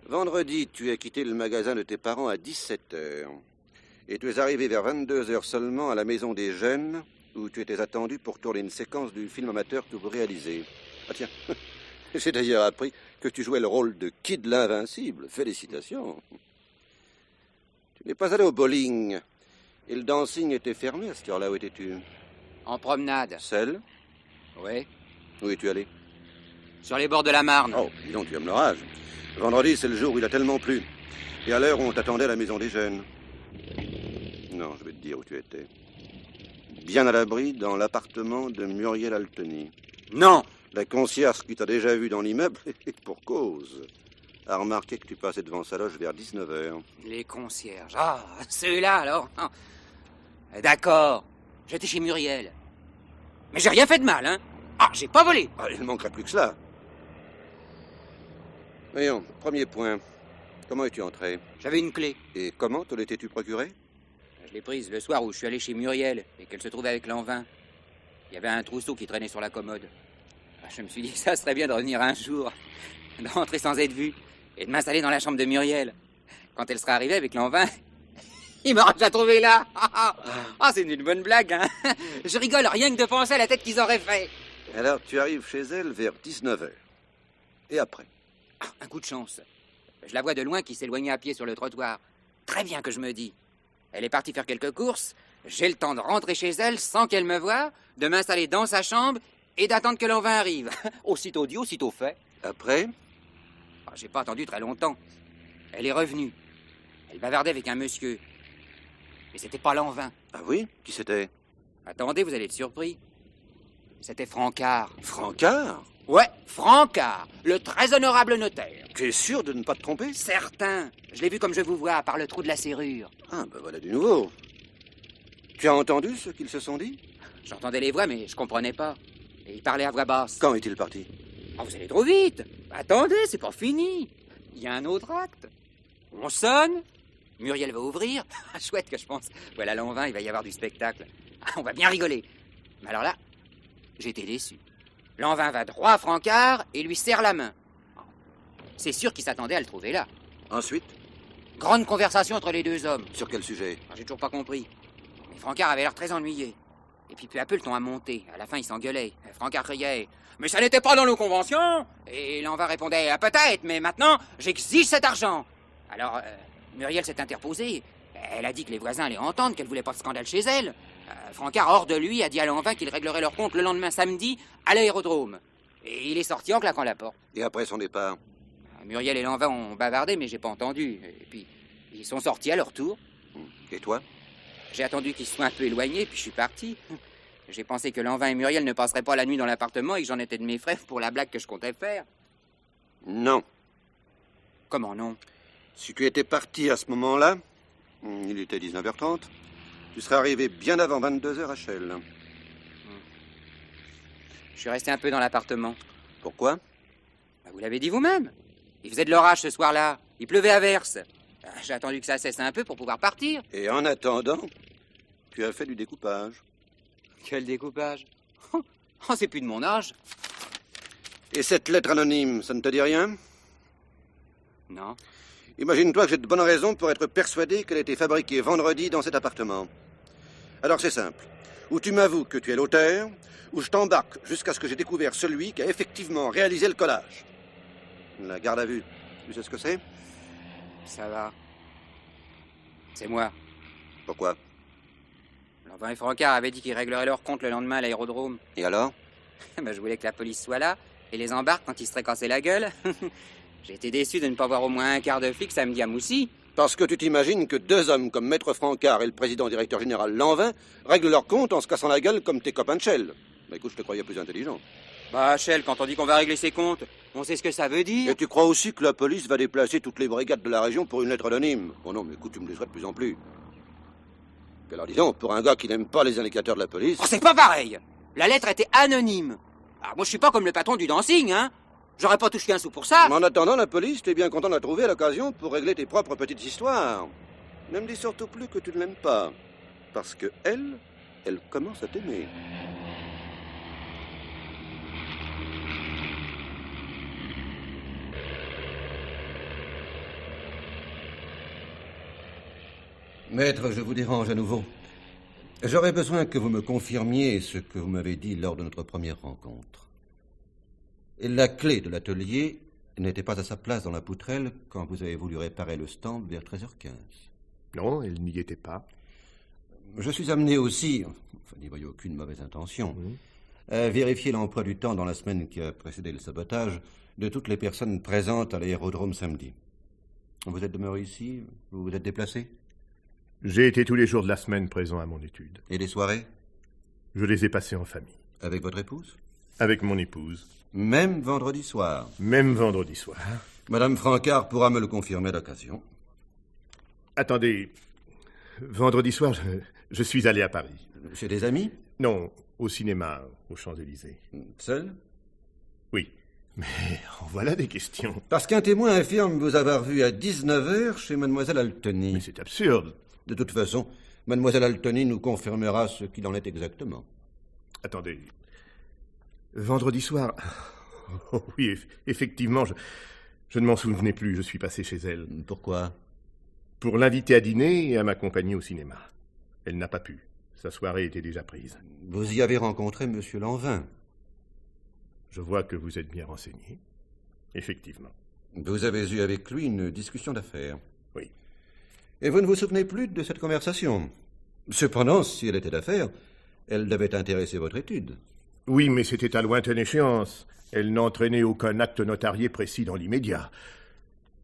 Vendredi, tu as quitté le magasin de tes parents à 17 h. Et tu es arrivé vers 22 h seulement à la maison des jeunes, où tu étais attendu pour tourner une séquence du film amateur que vous réalisez. Ah tiens, j'ai d'ailleurs appris que tu jouais le rôle de Kid l'Invincible. Félicitations. Tu n'es pas allé au bowling. Et le dancing était fermé à cette heure-là. Où étais-tu? En promenade. Seul? Oui. Où es-tu allé? Sur les bords de la Marne. Oh, dis donc, tu aimes l'orage. Vendredi, c'est le jour où il a tellement plu. Et à l'heure où on t'attendait à la maison des jeunes. Non, je vais te dire où tu étais. Bien à l'abri dans l'appartement de Muriel Alteny. Non. La concierge qui t'a déjà vu dans l'immeuble, et pour cause, a remarqué que tu passais devant sa loge vers 19 h. Les concierges. Ah, ceux-là alors. D'accord. J'étais chez Muriel. Mais j'ai rien fait de mal, hein. Ah, j'ai pas volé. Ah, il ne manquerait plus que cela. Voyons, premier point. Comment es-tu entré? J'avais une clé. Et comment te l'étais-tu procuré? Je l'ai prise le soir où je suis allé chez Muriel et qu'elle se trouvait avec Lanvin. Il y avait un trousseau qui traînait sur la commode. Je me suis dit que ça serait bien de revenir un jour, d'entrer sans être vu et de m'installer dans la chambre de Muriel. Quand elle sera arrivée avec Lanvin, il m'aura déjà trouvé là. Ah, c'est une bonne blague, hein. Je rigole rien que de penser à la tête qu'ils auraient fait. Alors, tu arrives chez elle vers 19 h. Et après? Un coup de chance. Je la vois de loin qui s'éloignait à pied sur le trottoir. Très bien que je me dis. Elle est partie faire quelques courses. J'ai le temps de rentrer chez elle sans qu'elle me voie, de m'installer dans sa chambre et d'attendre que Lanvin arrive. Aussitôt dit, aussitôt fait. Après? J'ai pas attendu très longtemps. Elle est revenue. Elle bavardait avec un monsieur. Mais c'était pas Lanvin. Ah oui? Qui c'était? Attendez, vous allez être surpris. C'était Francard. Francard? Ouais, Francard, le très honorable notaire. Tu es sûr de ne pas te tromper? Certain. Je l'ai vu comme je vous vois, par le trou de la serrure. Ah, ben voilà du nouveau. Tu as entendu ce qu'ils se sont dit? J'entendais les voix, mais je comprenais pas. Et ils parlaient à voix basse. Quand est-il parti? Oh, vous allez trop vite. Attendez, c'est pas fini. Il y a un autre acte. On sonne. Muriel va ouvrir. Chouette que je pense. Voilà Lanvin, il va y avoir du spectacle. On va bien rigoler. Mais alors là, j'étais déçu. Lanvin va droit à Francard et lui serre la main. C'est sûr qu'il s'attendait à le trouver là. Ensuite? Grande conversation entre les deux hommes. Sur quel sujet? J'ai toujours pas compris. Mais Francard avait l'air très ennuyé. Et puis peu à peu, le ton a monté. À la fin, il s'engueulait. Francard criait « Mais ça n'était pas dans nos conventions !» Et Lanvin répondait « Peut-être, mais maintenant, j'exige cet argent !» Alors, Muriel s'est interposée. Elle a dit que les voisins allaient entendre, qu'elle voulait pas de scandale chez elle. Francard, hors de lui, a dit à Lanvin qu'il réglerait leur compte le lendemain samedi à l'aérodrome. Et il est sorti en claquant la porte. Et après son départ? Muriel et Lanvin ont bavardé, mais j'ai pas entendu. Et puis, ils sont sortis à leur tour. Et toi? J'ai attendu qu'ils se soient un peu éloignés, puis je suis parti. J'ai pensé que Lanvin et Muriel ne passeraient pas la nuit dans l'appartement et que j'en étais de mes frères pour la blague que je comptais faire. Non. Comment non? Si tu étais parti à ce moment-là, il était 19h30, tu serais arrivé bien avant 22h à Chelles. Je suis resté un peu dans l'appartement. Pourquoi? Vous l'avez dit vous-même. Il faisait de l'orage ce soir-là. Il pleuvait à verse. J'ai attendu que ça cesse un peu pour pouvoir partir. Et en attendant, tu as fait du découpage. Quel découpage? Oh, c'est plus de mon âge. Et cette lettre anonyme, ça ne te dit rien? Non. Imagine-toi que j'ai de bonnes raisons pour être persuadé qu'elle a été fabriquée vendredi dans cet appartement. Alors c'est simple. Ou tu m'avoues que tu es l'auteur, ou je t'embarque jusqu'à ce que j'ai découvert celui qui a effectivement réalisé le collage. La garde à vue, tu sais ce que c'est? Ça va. C'est moi. Pourquoi? Lanvin et Francard avaient dit qu'ils régleraient leur compte le lendemain à l'aérodrome. Et alors? Je voulais que la police soit là et les embarque quand ils se seraient cassés la gueule. J'ai été déçu de ne pas voir au moins un quart de flic samedi à Moussy. Parce que tu t'imagines que deux hommes comme Maître Francard et le président-directeur général Lanvin règlent leur compte en se cassant la gueule comme tes copains de Shell. Mais écoute, je te croyais plus intelligent. Bah, Shell, quand on dit qu'on va régler ses comptes, on sait ce que ça veut dire. Et tu crois aussi que la police va déplacer toutes les brigades de la région pour une lettre anonyme? Oh non, mais écoute, tu me déçois de plus en plus. Et alors disons, pour un gars qui n'aime pas les indicateurs de la police... Oh, c'est pas pareil. La lettre était anonyme. Alors moi, je suis pas comme le patron du dancing, hein. J'aurais pas touché un sou pour ça. Mais en attendant, la police, t'es bien content de la trouver à l'occasion pour régler tes propres petites histoires. Ne me dis surtout plus que tu ne l'aimes pas. Parce que elle commence à t'aimer. Maître, je vous dérange à nouveau. J'aurais besoin que vous me confirmiez ce que vous m'avez dit lors de notre première rencontre. Et la clé de l'atelier n'était pas à sa place dans la poutrelle quand vous avez voulu réparer le stand vers 13h15. Non, elle n'y était pas. Je suis amené aussi, n'y voyez aucune mauvaise intention, à vérifier l'emploi du temps dans la semaine qui a précédé le sabotage de toutes les personnes présentes à l'aérodrome samedi. Vous êtes demeuré ici? Vous vous êtes déplacé? J'ai été tous les jours de la semaine présent à mon étude. Et les soirées? Je les ai passées en famille. Avec votre épouse? Avec mon épouse. Même vendredi soir? Même vendredi soir. Madame Francard pourra me le confirmer à l'occasion. Attendez. Vendredi soir, je suis allé à Paris. Chez des amis? Non, au cinéma, aux Champs-Élysées. Seul? Oui. Mais en voilà des questions. Parce qu'un témoin affirme vous avoir vu à 19h chez mademoiselle Altony. Mais c'est absurde. De toute façon, mademoiselle Altony nous confirmera ce qu'il en est exactement. Attendez. Vendredi soir... Oh oui, effectivement, je ne m'en souvenais plus. Je suis passé chez elle. Pourquoi? Pour l'inviter à dîner et à m'accompagner au cinéma. Elle n'a pas pu. Sa soirée était déjà prise. Vous y avez rencontré monsieur Lanvin? Je vois que vous êtes bien renseigné. Effectivement. Vous avez eu avec lui une discussion d'affaires? Oui. Et vous ne vous souvenez plus de cette conversation? Cependant, si elle était d'affaires, elle devait intéresser votre étude. Oui, mais c'était à lointaine échéance. Elle n'entraînait aucun acte notarié précis dans l'immédiat.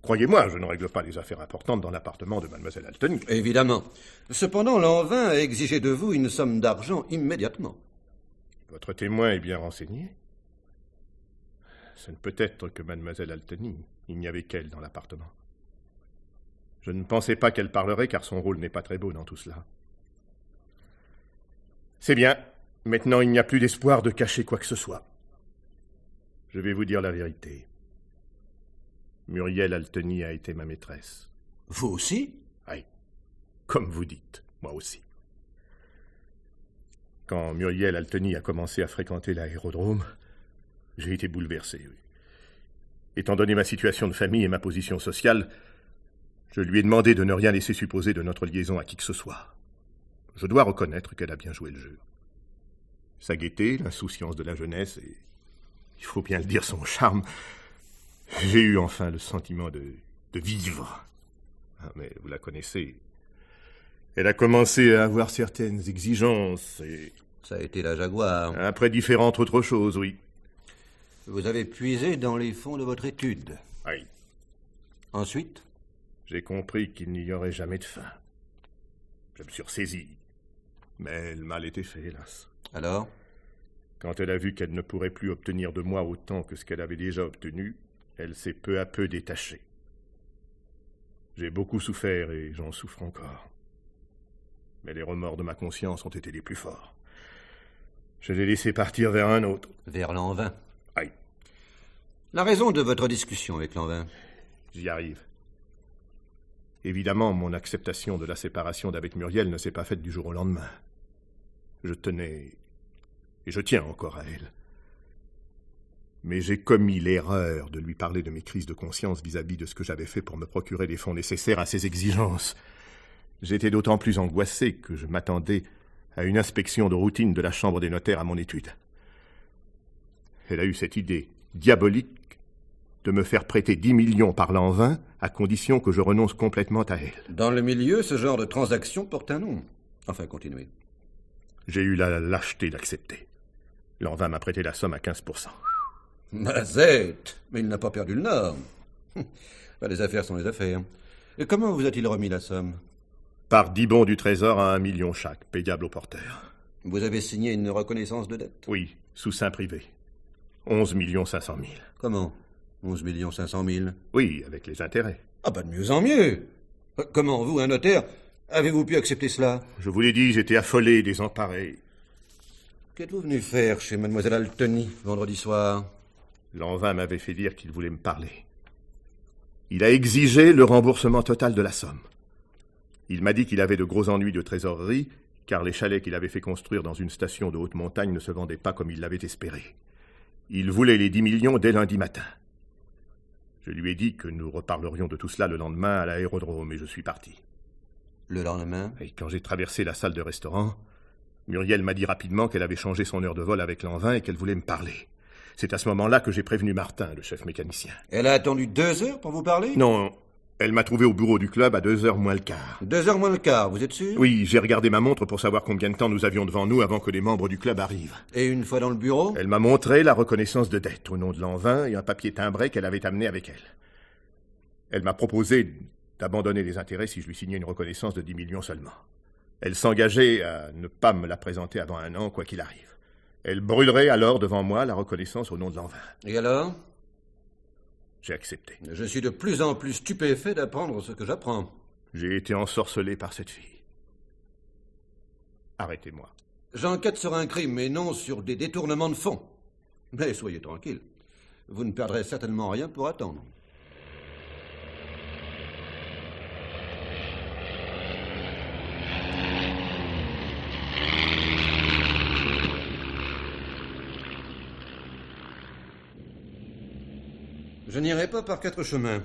Croyez-moi, je ne règle pas les affaires importantes dans l'appartement de mademoiselle Altony. Évidemment. Cependant, Lanvin a exigé de vous une somme d'argent immédiatement. Votre témoin est bien renseigné? Ce ne peut être que mademoiselle Altony. Il n'y avait qu'elle dans l'appartement. Je ne pensais pas qu'elle parlerait, car son rôle n'est pas très beau dans tout cela. C'est bien. Maintenant, il n'y a plus d'espoir de cacher quoi que ce soit. Je vais vous dire la vérité. Muriel Altony a été ma maîtresse. Vous aussi? Oui. Comme vous dites, moi aussi. Quand Muriel Altony a commencé à fréquenter l'aérodrome, j'ai été bouleversé. Oui. Étant donné ma situation de famille et ma position sociale, je lui ai demandé de ne rien laisser supposer de notre liaison à qui que ce soit. Je dois reconnaître qu'elle a bien joué le jeu. Sa gaieté, l'insouciance de la jeunesse et, il faut bien le dire, son charme, j'ai eu enfin le sentiment de vivre. Ah, mais vous la connaissez. Elle a commencé à avoir certaines exigences et... Ça a été la Jaguar. Après différentes autres choses, oui. Vous avez puisé dans les fonds de votre étude. Oui. Ensuite? J'ai compris qu'il n'y aurait jamais de fin. Je me suis ressaisi. Mais le mal était fait, hélas. Alors? Quand elle a vu qu'elle ne pourrait plus obtenir de moi autant que ce qu'elle avait déjà obtenu, elle s'est peu à peu détachée. J'ai beaucoup souffert et j'en souffre encore. Mais les remords de ma conscience ont été les plus forts. Je l'ai laissé partir vers un autre. Vers Lanvin. Aïe. La raison de votre discussion avec Lanvin? J'y arrive. Évidemment, mon acceptation de la séparation d'avec Muriel ne s'est pas faite du jour au lendemain. Je tenais, et je tiens encore à elle. Mais j'ai commis l'erreur de lui parler de mes crises de conscience vis-à-vis de ce que j'avais fait pour me procurer les fonds nécessaires à ses exigences. J'étais d'autant plus angoissé que je m'attendais à une inspection de routine de la chambre des notaires à mon étude. Elle a eu cette idée diabolique de me faire prêter 10 millions par Lanvin à condition que je renonce complètement à elle. Dans le milieu, ce genre de transaction porte un nom. Enfin, continuez. J'ai eu la lâcheté d'accepter. Lanvin m'a prêté la somme à 15%. Mazette! Mais il n'a pas perdu le nord. Les affaires sont les affaires. Et comment vous a-t-il remis la somme? Par 10 bons du Trésor à 1 million chaque, payable au porteur. Vous avez signé une reconnaissance de dette? Oui, sous seing privé. 11 500 000. Comment? 11 500 000? Oui, avec les intérêts. Ah ben de mieux en mieux. Comment, vous, un notaire, avez-vous pu accepter cela? Je vous l'ai dit, j'étais affolé, désemparé. Qu'êtes-vous venu faire chez mademoiselle Altony vendredi soir? Lanvin m'avait fait dire qu'il voulait me parler. Il a exigé le remboursement total de la somme. Il m'a dit qu'il avait de gros ennuis de trésorerie, car les chalets qu'il avait fait construire dans une station de haute montagne ne se vendaient pas comme il l'avait espéré. Il voulait les 10 millions dès lundi matin. Je lui ai dit que nous reparlerions de tout cela le lendemain à l'aérodrome, et je suis parti. Le lendemain? Et quand j'ai traversé la salle de restaurant, Muriel m'a dit rapidement qu'elle avait changé son heure de vol avec Lanvin et qu'elle voulait me parler. C'est à ce moment-là que j'ai prévenu Martin, le chef mécanicien. Elle a attendu 2 heures pour vous parler? Non, elle m'a trouvé au bureau du club à 2h moins le quart. 2h moins le quart, vous êtes sûr? Oui, j'ai regardé ma montre pour savoir combien de temps nous avions devant nous avant que les membres du club arrivent. Et une fois dans le bureau? Elle m'a montré la reconnaissance de dette au nom de Lanvin et un papier timbré qu'elle avait amené avec elle. Elle m'a proposé d'abandonner les intérêts si je lui signais une reconnaissance de 10 millions seulement. Elle s'engageait à ne pas me la présenter avant 1 an, quoi qu'il arrive. Elle brûlerait alors devant moi la reconnaissance au nom de Lanvin. Et alors? J'ai accepté. Je suis de plus en plus stupéfait d'apprendre ce que j'apprends. J'ai été ensorcelé par cette fille. Arrêtez-moi. J'enquête sur un crime et non sur des détournements de fonds. Mais soyez tranquille. Vous ne perdrez certainement rien pour attendre. Je n'irai pas par 4 chemins.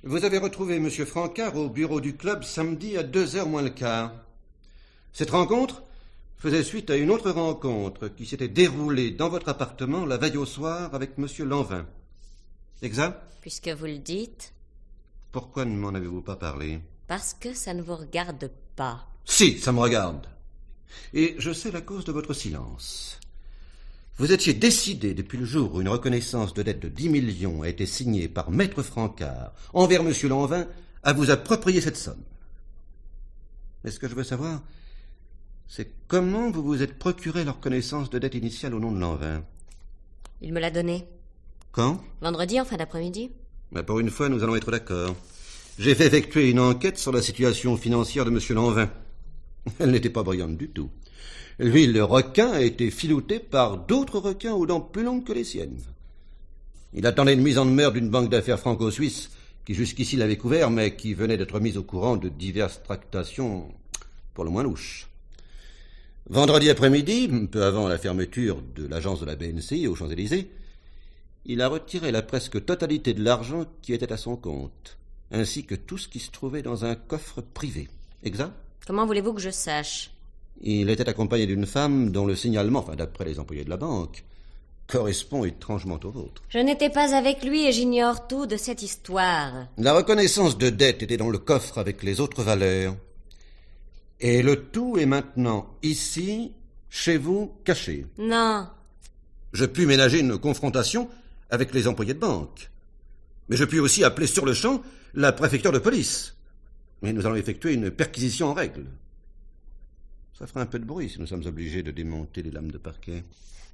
Vous avez retrouvé M. Francard au bureau du club samedi à 2h moins le quart. Cette rencontre faisait suite à une autre rencontre qui s'était déroulée dans votre appartement la veille au soir avec M. Lanvin. Exact? Puisque vous le dites. Pourquoi ne m'en avez-vous pas parlé? Parce que ça ne vous regarde pas. Si, ça me regarde. Et je sais la cause de votre silence. Vous étiez décidé depuis le jour où une reconnaissance de dette de 10 millions a été signée par Maître Francard envers M. Lanvin à vous approprier cette somme. Mais ce que je veux savoir, c'est comment vous vous êtes procuré la reconnaissance de dette initiale au nom de Lanvin. Il me l'a donnée. Quand? Vendredi, en fin d'après-midi. Mais pour une fois, nous allons être d'accord. J'ai fait effectuer une enquête sur la situation financière de M. Lanvin. Elle n'était pas brillante du tout. Lui, le requin, a été filouté par d'autres requins aux dents plus longues que les siennes. Il attendait une mise en demeure d'une banque d'affaires franco-suisse qui jusqu'ici l'avait couvert, mais qui venait d'être mise au courant de diverses tractations pour le moins louches. Vendredi après-midi, peu avant la fermeture de l'agence de la BNCI aux Champs-Élysées, il a retiré la presque totalité de l'argent qui était à son compte, ainsi que tout ce qui se trouvait dans un coffre privé. Exact? Comment voulez-vous que je sache? Il était accompagné d'une femme dont le signalement, d'après les employés de la banque, correspond étrangement au vôtre. Je n'étais pas avec lui et j'ignore tout de cette histoire. La reconnaissance de dette était dans le coffre avec les autres valeurs. Et le tout est maintenant ici, chez vous, caché. Non. Je puis ménager une confrontation avec les employés de banque. Mais je puis aussi appeler sur le champ la préfecture de police. Mais nous allons effectuer une perquisition en règle. Ça fera un peu de bruit si nous sommes obligés de démonter les lames de parquet.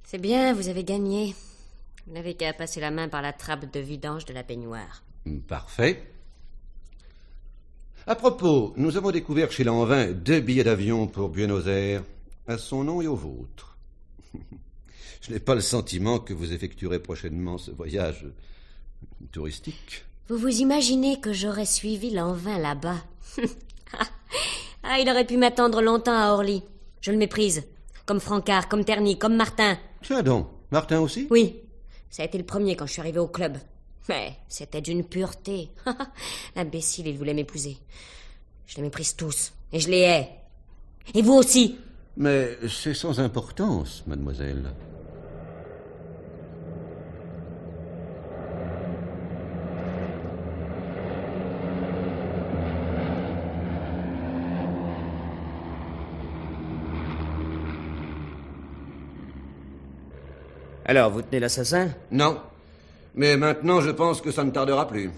C'est bien, vous avez gagné. Vous n'avez qu'à passer la main par la trappe de vidange de la baignoire. Parfait. À propos, nous avons découvert chez Lanvin 2 billets d'avion pour Buenos Aires, à son nom et au vôtre. Je n'ai pas le sentiment que vous effectuerez prochainement ce voyage touristique. Vous vous imaginez que j'aurais suivi Lanvin là-bas? Ah, il aurait pu m'attendre longtemps à Orly. Je le méprise. Comme Francard, comme Terny, comme Martin. Tiens donc, Martin aussi? Oui, ça a été le premier quand je suis arrivé au club. Mais c'était d'une pureté. L'imbécile, il voulait m'épouser. Je les méprise tous, et je les hais. Et vous aussi. Mais c'est sans importance, mademoiselle. Alors, vous tenez l'assassin? Non. Mais maintenant, je pense que ça ne tardera plus.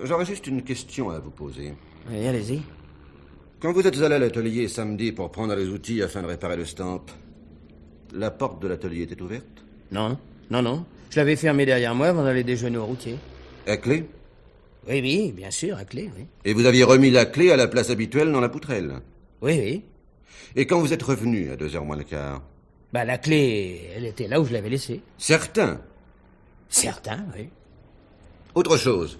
J'aurais juste une question à vous poser. Oui, allez-y. Quand vous êtes allé à l'atelier samedi pour prendre les outils afin de réparer le stamp, la porte de l'atelier était ouverte? Non. Je l'avais fermé derrière moi avant d'aller déjeuner au routier. À clé? Oui, bien sûr, à clé, oui. Et vous aviez remis la clé à la place habituelle dans la poutrelle? Oui. Et quand vous êtes revenu à 2h moins le quart? Bah, la clé, elle était là où je l'avais laissée. Certain. Certain, oui. Autre chose.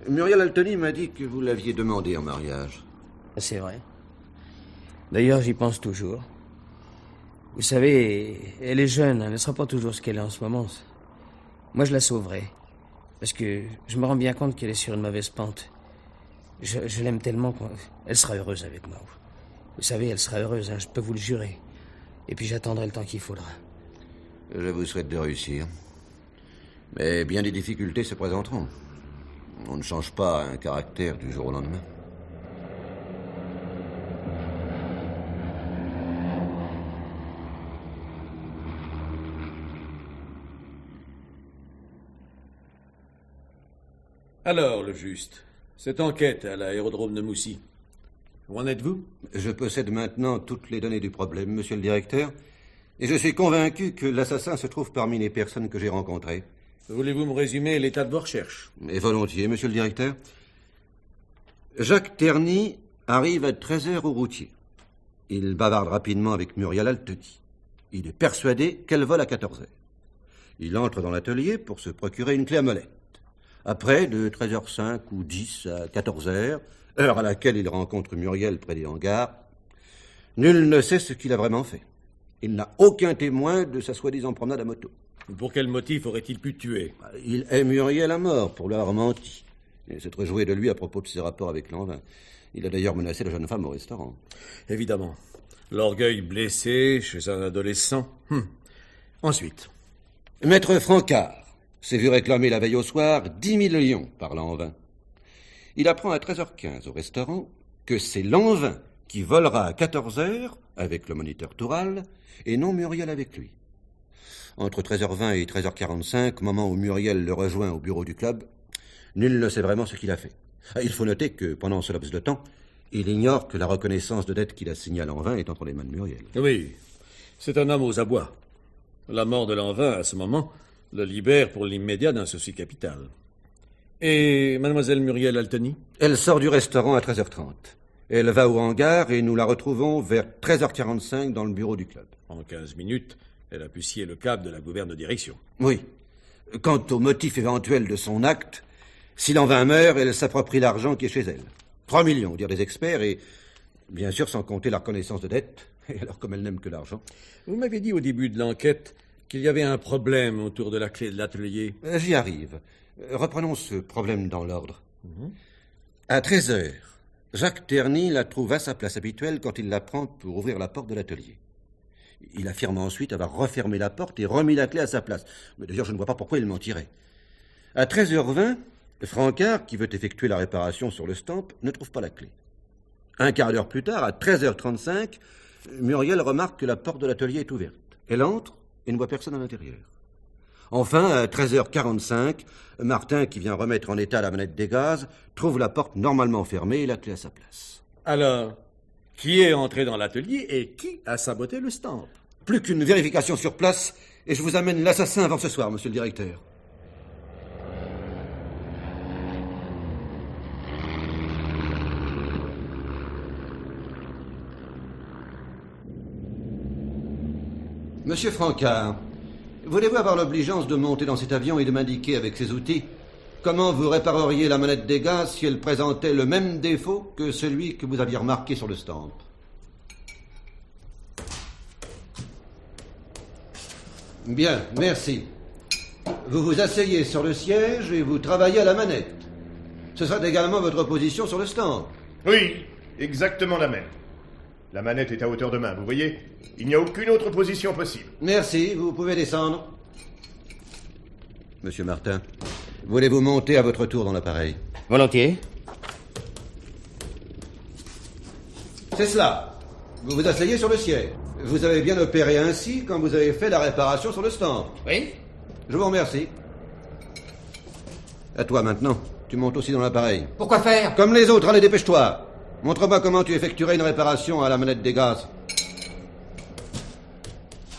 Muriel Altony m'a dit que vous l'aviez demandé en mariage. C'est vrai. D'ailleurs, j'y pense toujours. Vous savez, elle est jeune, elle ne sera pas toujours ce qu'elle est en ce moment. Moi, je la sauverai. Parce que je me rends bien compte qu'elle est sur une mauvaise pente. Je l'aime tellement qu'elle sera heureuse avec moi. Vous savez, elle sera heureuse, hein, je peux vous le jurer. Et puis j'attendrai le temps qu'il faudra. Je vous souhaite de réussir. Mais bien des difficultés se présenteront. On ne change pas un caractère du jour au lendemain. Alors, le juste, cette enquête à l'aérodrome de Moussy, où en êtes-vous? Je possède maintenant toutes les données du problème, monsieur le directeur, et je suis convaincu que l'assassin se trouve parmi les personnes que j'ai rencontrées. Voulez-vous me résumer l'état de vos recherches? Et volontiers, monsieur le directeur. Jacques Terny arrive à 13h au routier. Il bavarde rapidement avec Muriel Altony. Il est persuadé qu'elle vole à 14h. Il entre dans l'atelier pour se procurer une clé à molette. Après, de 13h05 ou 10 à 14h, heure à laquelle il rencontre Muriel près des hangars, nul ne sait ce qu'il a vraiment fait. Il n'a aucun témoin de sa soi-disant promenade à moto. Pour quel motif aurait-il pu tuer? Il hait Muriel à mort pour lui avoir menti. Il s'est réjoui de lui à propos de ses rapports avec Lanvin. Il a d'ailleurs menacé la jeune femme au restaurant. Évidemment. L'orgueil blessé chez un adolescent. Ensuite. Maître Francard s'est vu réclamer la veille au soir 10 000 lions par Lanvin. Il apprend à 13h15 au restaurant que c'est Lanvin qui volera à 14h avec le moniteur Toural et non Muriel avec lui. Entre 13h20 et 13h45, moment où Muriel le rejoint au bureau du club, nul ne sait vraiment ce qu'il a fait. Il faut noter que pendant ce laps de temps, il ignore que la reconnaissance de dette qu'il a signée à Lanvin est entre les mains de Muriel. Oui, c'est un homme aux abois. La mort de Lanvin, à ce moment, le libère pour l'immédiat d'un souci capital. Et mademoiselle Muriel Altony? Elle sort du restaurant à 13h30. Elle va au hangar et nous la retrouvons vers 13h45 dans le bureau du club. En 15 minutes, elle a pu scier le câble de la gouverne de direction. Oui. Quant au motif éventuel de son acte, si Lanvin meurt, elle s'approprie l'argent qui est chez elle. 3 millions, dirent les experts, et bien sûr sans compter la reconnaissance de dette, et alors comme elle n'aime que l'argent. Vous m'avez dit au début de l'enquête qu'il y avait un problème autour de la clé de l'atelier. J'y arrive. Reprenons ce problème dans l'ordre. À 13h, Jacques Terny la trouve à sa place habituelle quand il la prend pour ouvrir la porte de l'atelier. Il affirme ensuite avoir refermé la porte et remis la clé à sa place. Mais d'ailleurs, je ne vois pas pourquoi il mentirait. À 13h20, Francard, qui veut effectuer la réparation sur le stamp, ne trouve pas la clé. Un quart d'heure plus tard, à 13h35, Muriel remarque que la porte de l'atelier est ouverte. Elle entre et ne voit personne à l'intérieur. Enfin, à 13h45, Martin, qui vient remettre en état la manette des gaz, trouve la porte normalement fermée et la clé à sa place. Alors, qui est entré dans l'atelier et qui a saboté le stamp? Plus qu'une vérification sur place, et je vous amène l'assassin avant ce soir, monsieur le directeur. Monsieur Francard, voulez-vous avoir l'obligeance de monter dans cet avion et de m'indiquer avec ces outils comment vous répareriez la manette des gaz si elle présentait le même défaut que celui que vous aviez remarqué sur le stamp? Bien, merci. Vous vous asseyez sur le siège et vous travaillez à la manette. Ce sera également votre position sur le stand. Oui, exactement la même. La manette est à hauteur de main, vous voyez? Il n'y a aucune autre position possible. Merci, vous pouvez descendre. Monsieur Martin, voulez-vous monter à votre tour dans l'appareil? Volontiers. C'est cela. Vous vous asseyez sur le siège. Vous avez bien opéré ainsi quand vous avez fait la réparation sur le stand. Oui? Je vous remercie. À toi maintenant. Tu montes aussi dans l'appareil. Pourquoi faire? Comme les autres, allez, dépêche-toi. Montre-moi comment tu effectuerais une réparation à la manette des gaz.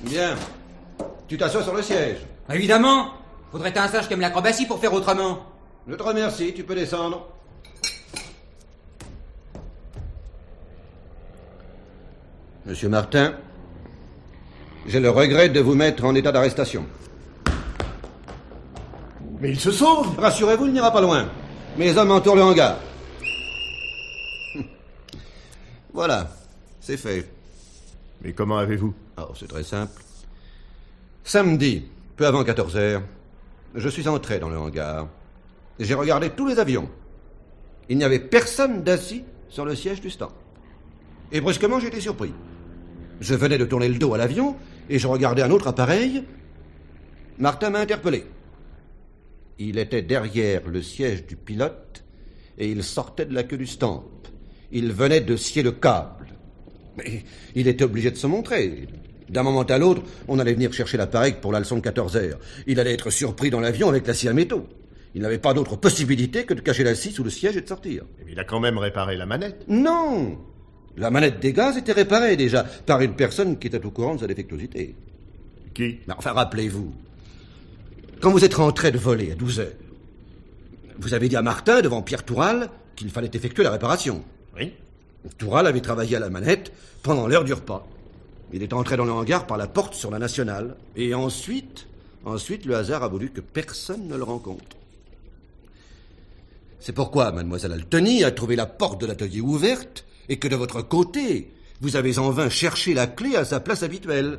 Bien. Tu t'assois sur le siège. Évidemment. Faudrait un sage qui aime l'acrobatie pour faire autrement. Je te remercie, tu peux descendre. Monsieur Martin, j'ai le regret de vous mettre en état d'arrestation. Mais il se sauve! Rassurez-vous, il n'ira pas loin. Mes hommes entourent le hangar. Voilà, c'est fait. Mais comment avez-vous? Oh, c'est très simple. Samedi, peu avant 14h, je suis entré dans le hangar. J'ai regardé tous les avions. Il n'y avait personne d'assis sur le siège du stand. Et brusquement, j'ai été surpris. Je venais de tourner le dos à l'avion et je regardais un autre appareil. Martin m'a interpellé. Il était derrière le siège du pilote et il sortait de la queue du stand. Il venait de scier le câble. Mais il était obligé de se montrer. D'un moment à l'autre, on allait venir chercher l'appareil pour la leçon de 14h. Il allait être surpris dans l'avion avec la scie à métaux. Il n'avait pas d'autre possibilité que de cacher la scie sous le siège et de sortir. Mais il a quand même réparé la manette. Non! La manette des gaz était réparée déjà par une personne qui était au courant de sa défectuosité. Qui? Mais enfin, rappelez-vous, quand vous êtes rentré de voler à 12h, vous avez dit à Martin, devant Pierre Toural, qu'il fallait effectuer la réparation. Oui. Toural avait travaillé à la manette pendant l'heure du repas. Il est entré dans le hangar par la porte sur la Nationale. Et ensuite, le hasard a voulu que personne ne le rencontre. C'est pourquoi mademoiselle Alteny a trouvé la porte de l'atelier ouverte et que de votre côté, vous avez en vain cherché la clé à sa place habituelle.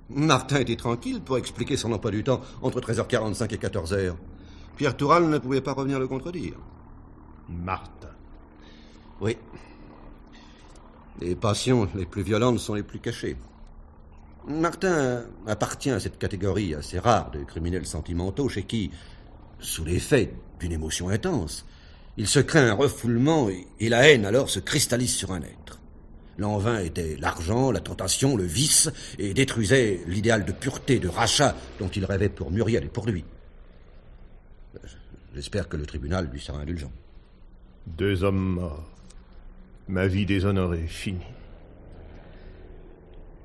Martin était tranquille pour expliquer son emploi du temps entre 13h45 et 14h. Pierre Toural ne pouvait pas revenir le contredire. Martin. Oui. Les passions les plus violentes sont les plus cachées. Martin appartient à cette catégorie assez rare de criminels sentimentaux chez qui, sous l'effet d'une émotion intense, il se crée un refoulement et la haine alors se cristallise sur un être. L'envin était l'argent, la tentation, le vice et détruisait l'idéal de pureté, de rachat dont il rêvait pour Muriel et pour lui. J'espère que le tribunal lui sera indulgent. 2 hommes morts. Ma vie déshonorée, finie.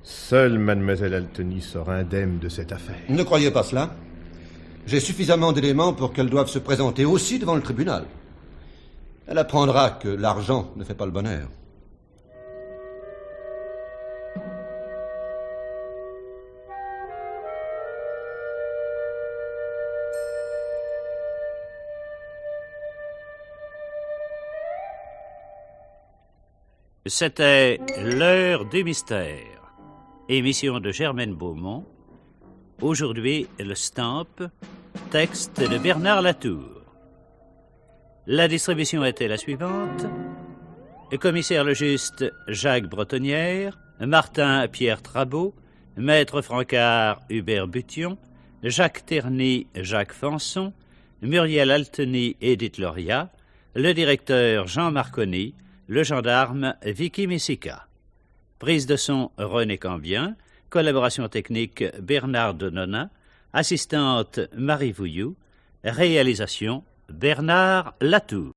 Seule mademoiselle Alteny sort indemne de cette affaire. Ne croyez pas cela. J'ai suffisamment d'éléments pour qu'elle doive se présenter aussi devant le tribunal. Elle apprendra que l'argent ne fait pas le bonheur. C'était L'heure du mystère, émission de Germaine Beaumont. Aujourd'hui, le stamp, texte de Bernard Latour. La distribution était la suivante. Commissaire le juste Jacques Bretonnière, Martin Pierre Trabeau, Maître Francard Hubert Bution, Jacques Terny Jacques Fanson, Muriel Alteny Edith Loria, le directeur Jean Marconi, le gendarme Vicky Messica. Prise de son René Cambien, Collaboration technique Bernard Denonin. Assistante Marie Vouilloux. Réalisation Bernard Latour.